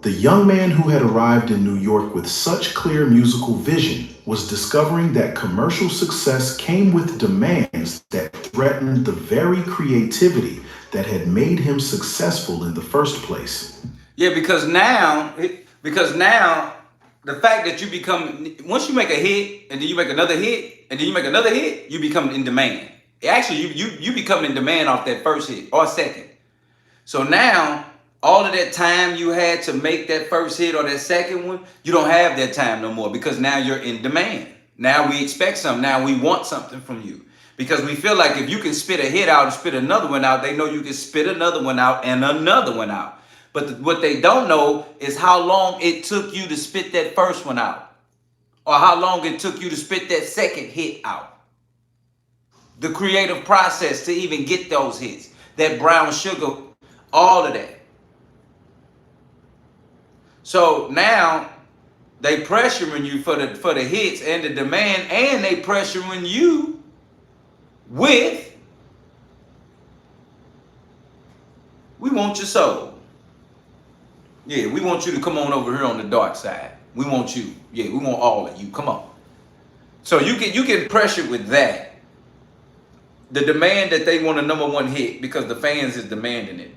The young man who had arrived in New York with such clear musical vision was discovering that commercial success came with demands that threatened the very creativity that had made him successful in the first place. Yeah, because now the fact that you become, once you make a hit and then you make another hit and then you make another hit, you become in demand. Actually, you become in demand off that first hit or second. So now, all of that time you had to make that first hit or that second one, you don't have that time no more because now you're in demand. Now we expect something. Now we want something from you. Because we feel like if you can spit a hit out and spit another one out, they know you can spit another one out and another one out. But what they don't know is how long it took you to spit that first one out. Or how long it took you to spit that second hit out. The creative process to even get those hits. That brown sugar, all of that. So now they pressuring you for the hits and the demand, and they pressuring you with, we want your soul. Yeah, we want you to come on over here on the dark side. We want you. Yeah, we want all of you. Come on. So you get pressured with that. The demand that they want a #1 hit because the fans is demanding it.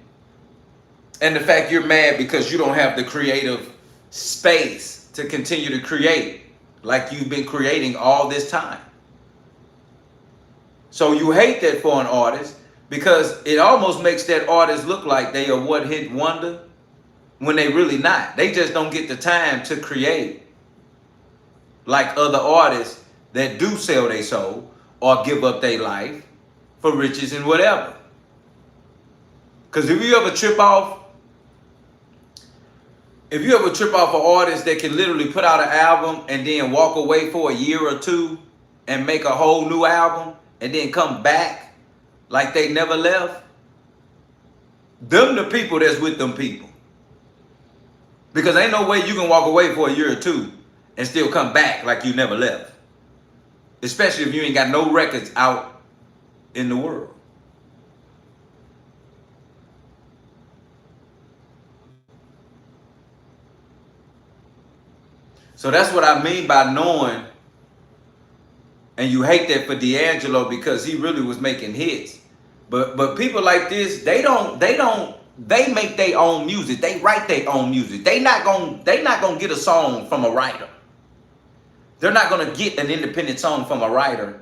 And the fact you're mad because you don't have the creative space to continue to create like you've been creating all this time. So you hate that for an artist because it almost makes that artist look like they are one-hit wonder when they really not. They just don't get the time to create like other artists that do sell their soul or give up their life for riches and whatever. Because if you ever trip off an artist that can literally put out an album and then walk away for a year or two and make a whole new album and then come back like they never left, them the people that's with them people. Because ain't no way you can walk away for a year or two and still come back like you never left. Especially if you ain't got no records out in the world. So that's what I mean by knowing, and you hate that for D'Angelo because he really was making hits. But people like this, they make their own music. They write their own music. They not gonna get a song from a writer. They're not gonna get an independent song from a writer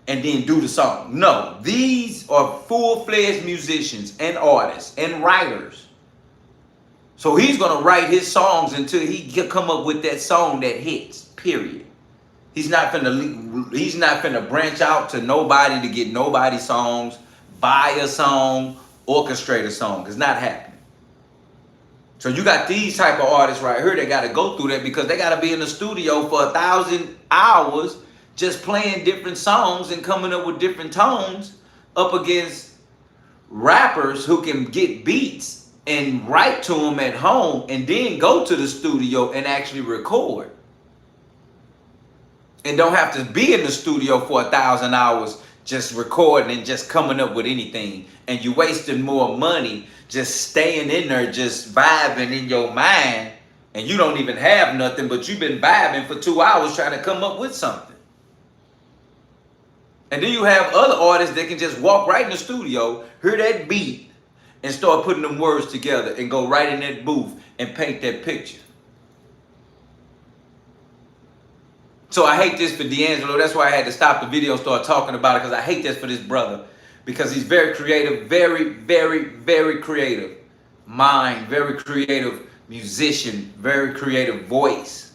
and then do the song. No, these are full-fledged musicians and artists and writers. So he's gonna write his songs until he can come up with that song that hits, period. He's not finna branch out to nobody to get nobody's songs, buy a song, orchestrate a song. It's not happening. So you got these type of artists right here that got to go through that because they got to be in the studio for 1,000 hours just playing different songs and coming up with different tones up against rappers who can get beats and write to them at home and then go to the studio and actually record. And don't have to be in the studio for 1,000 hours just recording and just coming up with anything. And you wasting more money just staying in there, just vibing in your mind. And you don't even have nothing, but you've been vibing for 2 hours trying to come up with something. And then you have other artists that can just walk right in the studio, hear that beat, and start putting them words together and go right in that booth and paint that picture. So I hate this for D'Angelo. That's why I had to stop the video and start talking about it, because I hate this for this brother. Because he's very creative, very, very, very creative mind, very creative musician, very creative voice.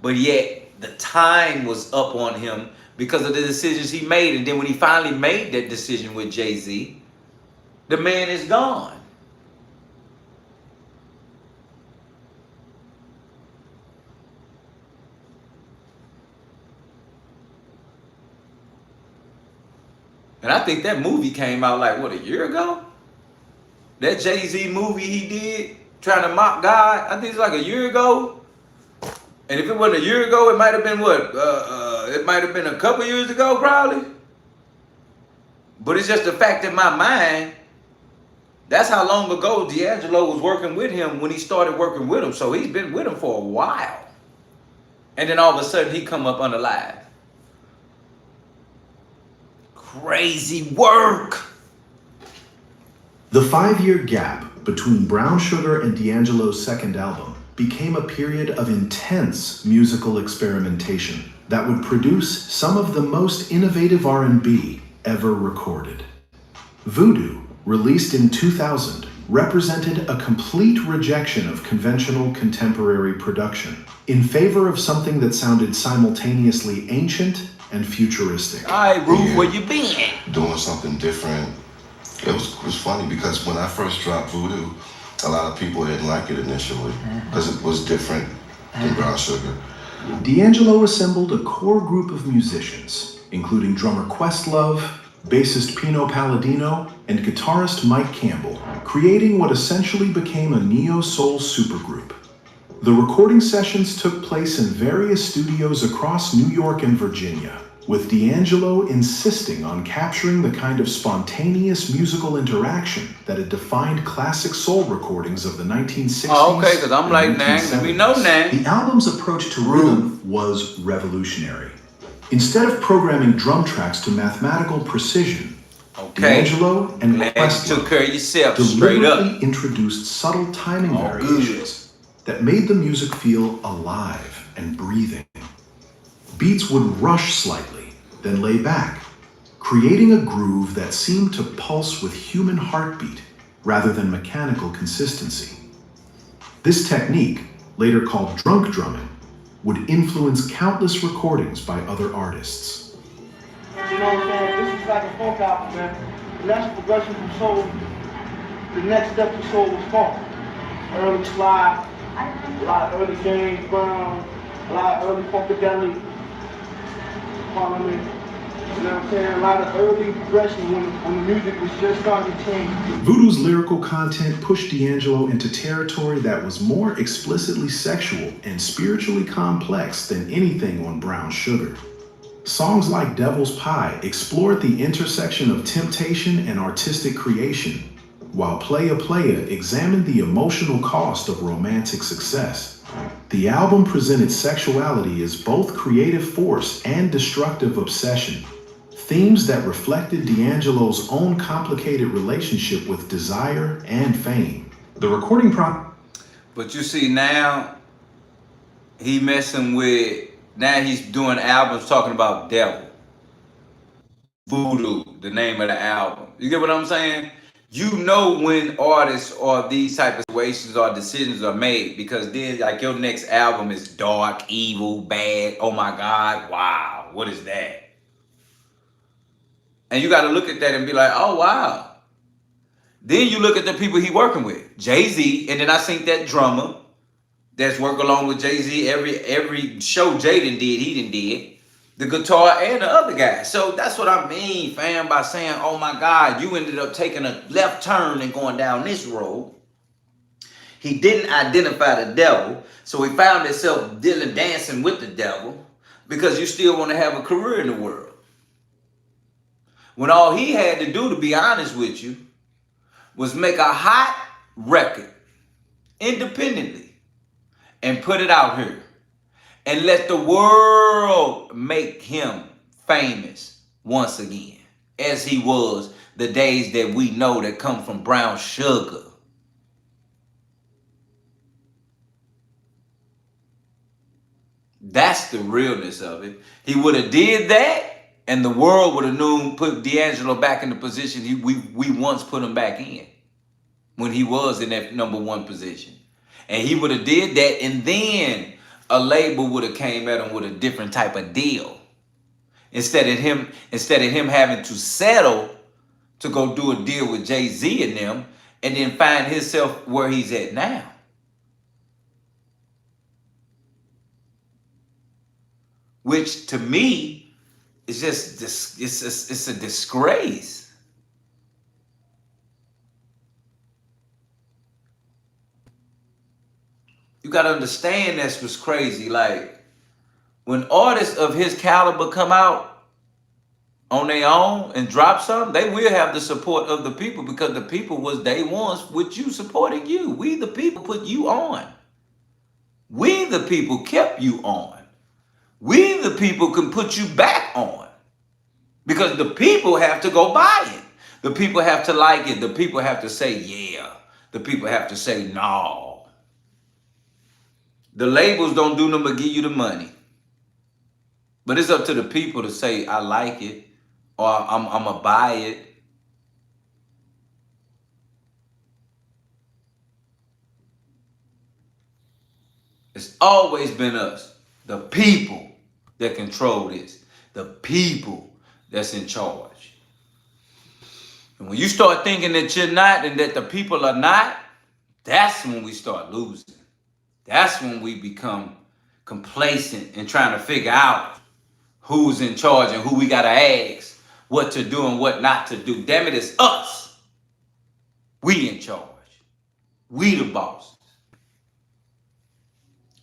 But yet the time was up on him because of the decisions he made. And then when he finally made that decision with Jay-Z, the man is gone. And I think that movie came out like, what, a year ago? That Jay-Z movie he did, trying to mock God, I think it's like a year ago. And if it wasn't a year ago, it might have been what? It might have been a couple years ago, probably. But it's just the fact in my mind, that's how long ago D'Angelo was working with him when he started working with him. So he's been with him for a while. And then all of a sudden he come up Unalive. Crazy work. The 5-year gap between Brown Sugar and D'Angelo's second album became a period of intense musical experimentation that would produce some of the most innovative R&B ever recorded. Voodoo, released in 2000, represented a complete rejection of conventional contemporary production in favor of something that sounded simultaneously ancient and futuristic. All right, Ruth, where you been? Doing something different. It was funny because when I first dropped Voodoo, a lot of people didn't like it initially because it was different than Brown Sugar. D'Angelo assembled a core group of musicians, including drummer Questlove, bassist Pino Palladino, and guitarist Mike Campbell, creating what essentially became a neo-soul supergroup. The recording sessions took place in various studios across New York and Virginia, with D'Angelo insisting on capturing the kind of spontaneous musical interaction that had defined classic soul recordings of the 1960s. Oh, okay, because I'm like, Nang, let me know, Nang. The album's approach to rhythm was revolutionary. Instead of programming drum tracks to mathematical precision, D'Angelo and Questlove took care of yourself straight up. deliberately introduced subtle timing variations that made the music feel alive and breathing. Beats would rush slightly, then lay back, creating a groove that seemed to pulse with human heartbeat rather than mechanical consistency. This technique, later called drunk drumming, would influence countless recordings by other artists. You know what I'm saying? This is like a funk album, man. The next progression from soul, the next step to soul was funk. Early slide, a lot of early James Brown, a lot of early funkadelic. Follow me? You know what I'm saying? A lot of early progression when the music was just starting to change. Voodoo's lyrical content pushed D'Angelo into territory that was more explicitly sexual and spiritually complex than anything on Brown Sugar. Songs like Devil's Pie explored the intersection of temptation and artistic creation, while Playa Playa examined the emotional cost of romantic success. The album presented sexuality as both creative force and destructive obsession, themes that reflected D'Angelo's own complicated relationship with desire and fame. The recording But you see now, he messing with, now he's doing albums talking about devil. Voodoo, the name of the album. You get what I'm saying? You know when artists or these type of situations or decisions are made, because then like your next album is dark, evil, bad. Oh my God, wow, what is that? And you got to look at that and be like, oh wow. Then you look at the people he working with, Jay-Z, and then I think that drummer that's working along with Jay-Z every show Jaden did, he did. The guitar and the other guy. So that's what I mean, fam, by saying, oh my God, you ended up taking a left turn and going down this road. He didn't identify the devil, so he found himself dealing, dancing with the devil, because you still want to have a career in the world. When all he had to do, to be honest with you, was make a hot record independently and put it out here. And let the world make him famous once again, as he was the days that we know that come from Brown Sugar. That's the realness of it. He would have did that, and the world would have known, put D'Angelo back in the position we once put him back in, when he was in that #1 position. And he would have did that, and then a label would have came at him with a different type of deal. Instead of him having to settle to go do a deal with Jay-Z and them, and then find himself where he's at now. Which to me is just it's a disgrace. You gotta understand that's what's crazy. Like, when artists of his caliber come out on their own and drop something, they will have the support of the people, because the people was day ones with you, supporting you. We the people put you on. We the people kept you on. We the people can put you back on, because the people have to go buy it. The people have to like it. The people have to say yeah. The people have to say no. The labels don't do nothing but give you the money. But it's up to the people to say, I like it, or I'm going to buy it. It's always been us, the people, that control this. The people that's in charge. And when you start thinking that you're not and that the people are not, that's when we start losing. That's when we become complacent and trying to figure out who's in charge and who we got to ask what to do and what not to do. Damn it, it's us. We in charge. We the bosses.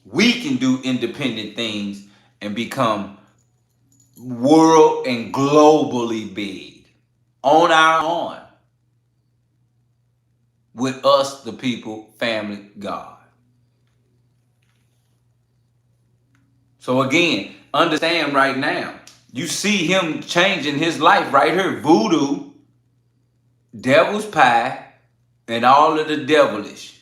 We can do independent things and become world and globally big on our own. With us, the people, family, God. So again, understand right now, you see him changing his life right here. Voodoo, Devil's Pie, and all of the devilish.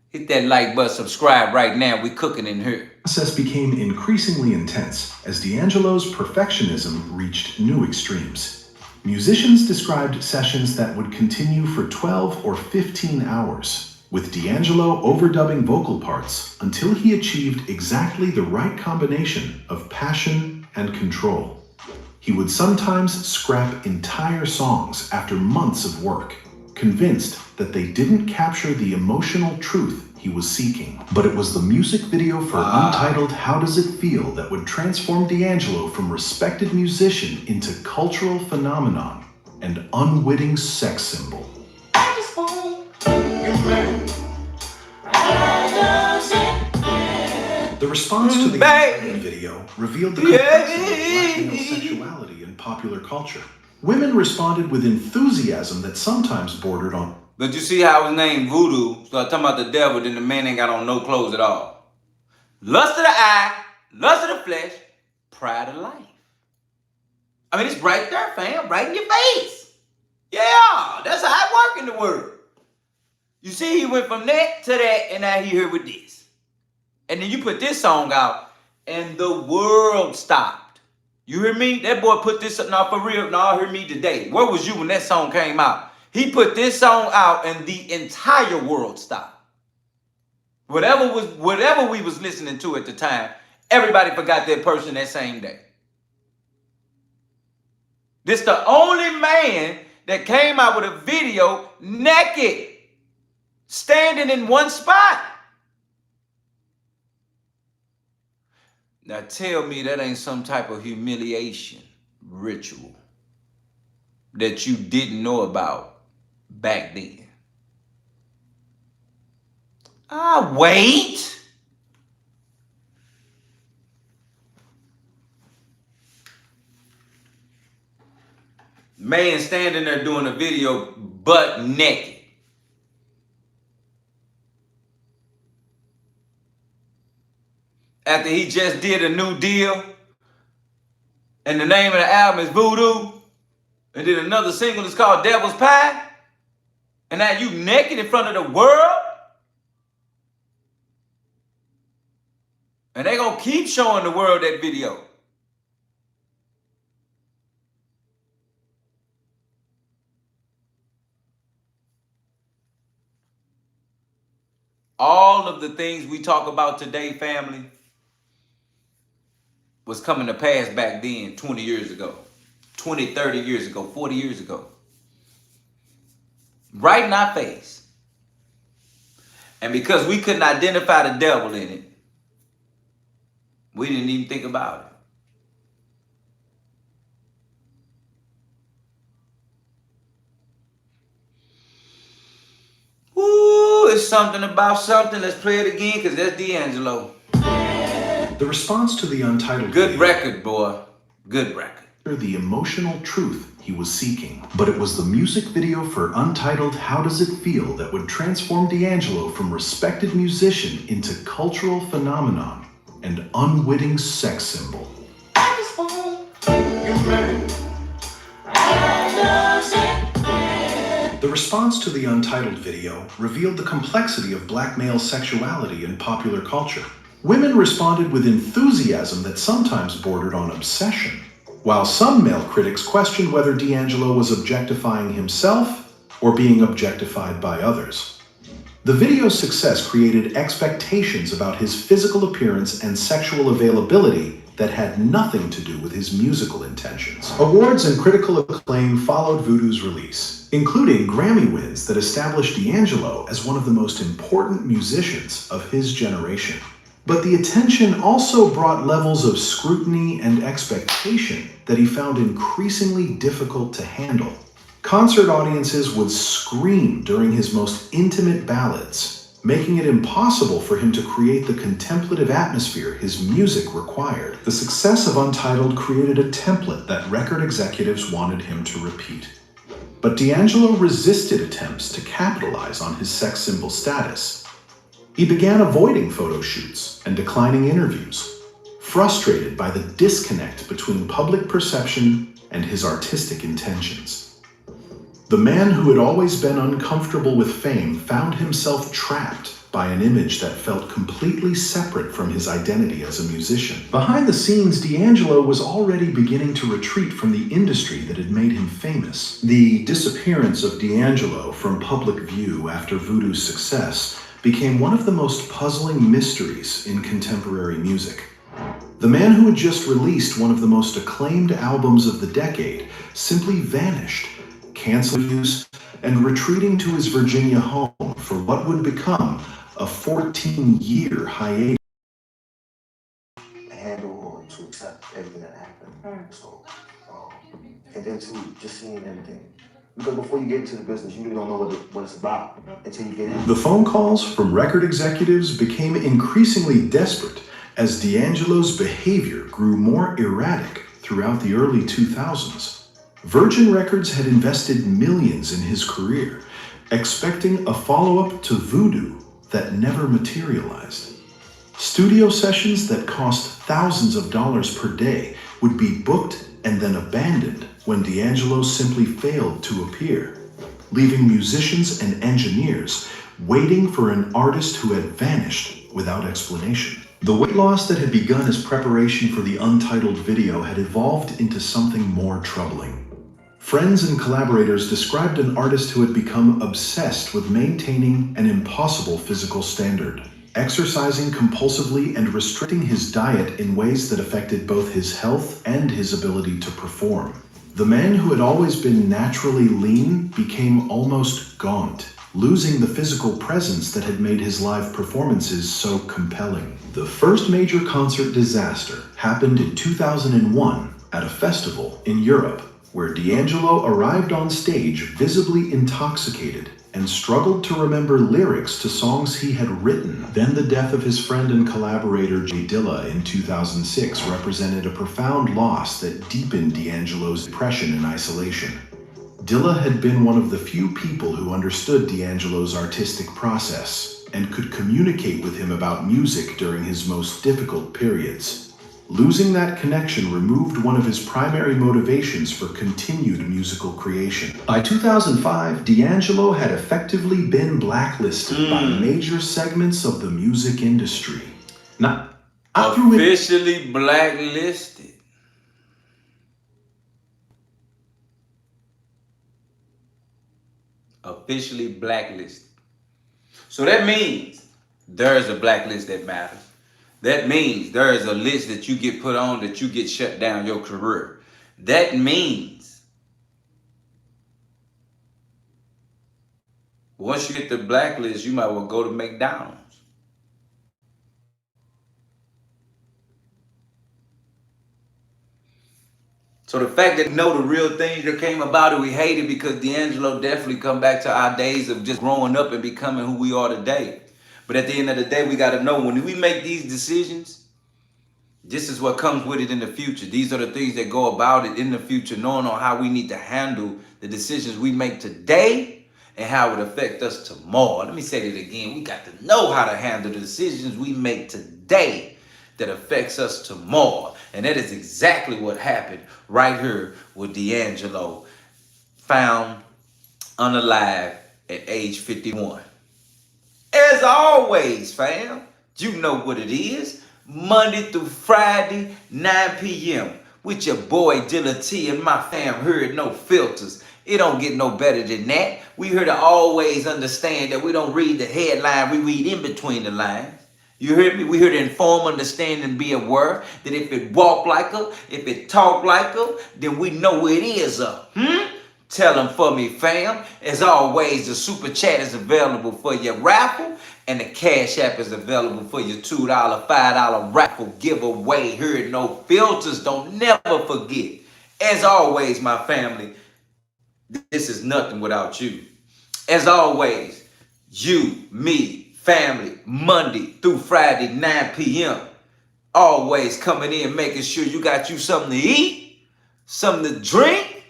Hit that like button, subscribe right now. We cooking in here. The process became increasingly intense as D'Angelo's perfectionism reached new extremes. Musicians described sessions that would continue for 12 or 15 hours, with D'Angelo overdubbing vocal parts until he achieved exactly the right combination of passion and control. He would sometimes scrap entire songs after months of work, convinced that they didn't capture the emotional truth he was seeking. But it was the music video for Untitled How Does It Feel that would transform D'Angelo from respected musician into cultural phenomenon and unwitting sex symbol. I just want you, man. How does it feel? The response to the video revealed the complexity of black male sexuality in popular culture. Women responded with enthusiasm that sometimes bordered on. But you see how it was named Voodoo, start talking about the devil, then the man ain't got on no clothes at all. Lust of the eye, lust of the flesh, pride of life. I mean, it's right there, fam, right in your face. Yeah, that's how it work in the world. You see, he went from that to that, and now he here with this. And then you put this song out, and the world stopped. You hear me? That boy put this up, now for real, now hear me today. Where was you when that song came out? He put this song out and the entire world stopped. Whatever we was listening to at the time, everybody forgot that person that same day. This the only man that came out with a video naked, standing in one spot. Now tell me that ain't some type of humiliation ritual that you didn't know about back then. Wait. Man standing there doing a video butt naked. After he just did a new deal, and the name of the album is Voodoo, and then another single is called Devil's Pie, and now you naked in front of the world? And they gonna keep showing the world that video. All of the things we talk about today, family, was coming to pass back then, 20 years ago, 20, 30 years ago, 40 years ago. Right in our face. And because we couldn't identify the devil in it, we didn't even think about it. Woo! it's something about something. Let's play it again, because that's D'Angelo. The response to the Untitled Good video, record, boy. Good record. the emotional truth he was seeking. But it was the music video for Untitled How Does It Feel that would transform D'Angelo from respected musician into cultural phenomenon and unwitting sex symbol. I just want you, man. How does it feel? The response to the Untitled video revealed the complexity of black male sexuality in popular culture. Women responded with enthusiasm that sometimes bordered on obsession, while some male critics questioned whether D'Angelo was objectifying himself or being objectified by others. The video's success created expectations about his physical appearance and sexual availability that had nothing to do with his musical intentions. Awards and critical acclaim followed Voodoo's release, including Grammy wins that established D'Angelo as one of the most important musicians of his generation. But the attention also brought levels of scrutiny and expectation that he found increasingly difficult to handle. Concert audiences would scream during his most intimate ballads, making it impossible for him to create the contemplative atmosphere his music required. The success of Untitled created a template that record executives wanted him to repeat. But D'Angelo resisted attempts to capitalize on his sex symbol status. He began avoiding photo shoots and declining interviews, frustrated by the disconnect between public perception and his artistic intentions. The man who had always been uncomfortable with fame found himself trapped by an image that felt completely separate from his identity as a musician. Behind the scenes, D'Angelo was already beginning to retreat from the industry that had made him famous. The disappearance of D'Angelo from public view after Voodoo's success became one of the most puzzling mysteries in contemporary music. The man who had just released one of the most acclaimed albums of the decade simply vanished, canceling use and retreating to his Virginia home for what would become a 14-year hiatus. Handle or to accept everything that happened. So, and then to just seeing everything. Because before you get into the business, you really don't know what it's about until you get in. The phone calls from record executives became increasingly desperate as D'Angelo's behavior grew more erratic throughout the early 2000s. Virgin Records had invested millions in his career, expecting a follow-up to Voodoo that never materialized. Studio sessions that cost thousands of dollars per day would be booked and then abandoned when D'Angelo simply failed to appear, leaving musicians and engineers waiting for an artist who had vanished without explanation. The weight loss that had begun as preparation for the Untitled video had evolved into something more troubling. Friends and collaborators described an artist who had become obsessed with maintaining an impossible physical standard, exercising compulsively and restricting his diet in ways that affected both his health and his ability to perform. The man who had always been naturally lean became almost gaunt, losing the physical presence that had made his live performances so compelling. The first major concert disaster happened in 2001 at a festival in Europe, where D'Angelo arrived on stage visibly intoxicated and struggled to remember lyrics to songs he had written. Then the death of his friend and collaborator ZELLE in 2006 represented a profound loss that deepened D'Angelo's depression and isolation. ZELLE had been one of the few people who understood D'Angelo's artistic process and could communicate with him about music during his most difficult periods. Losing that connection removed one of his primary motivations for continued musical creation. By 2005, D'Angelo had effectively been blacklisted by major segments of the music industry. Officially blacklisted. Officially blacklisted. So that means there's a blacklist that matters. That means there is a list that you get put on that you get shut down your career. That means once you get the blacklist, you might well go to McDonald's. So the fact that we know the real things that came about it, we hate it because D'Angelo definitely come back to our days of just growing up and becoming who we are today. But at the end of the day, we got to know when we make these decisions, this is what comes with it in the future. These are the things that go about it in the future, knowing on how we need to handle the decisions we make today and how it affect us tomorrow. Let me say that again. We got to know how to handle the decisions we make today that affects us tomorrow. And that is exactly what happened right here with D'Angelo, found unalive at age 51. As always, fam, you know what it is. Monday through Friday, 9 p.m. with your boy Dilla T and my fam here at No Filters. It don't get no better than that. We here to always understand that we don't read the headline, we read in between the lines. You heard me? We here to inform, understand, and be aware that if it walk like her, if it talk like her, then we know it is her. Tell them for me, fam. As always, the super chat is available for your raffle, and the Cash App is available for your $2, $5 raffle giveaway here at No Filters. Don't never forget. As always, my family, this is nothing without you. As always, you, me, family, Monday through Friday, 9 p.m. Always coming in, making sure you got you something to eat, something to drink,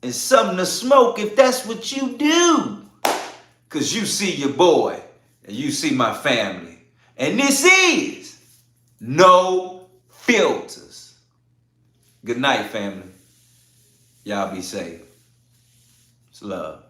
and something to smoke if that's what you do. Because you see your boy, and you see my family. And this is No Filters. Good night, family. Y'all be safe. It's love.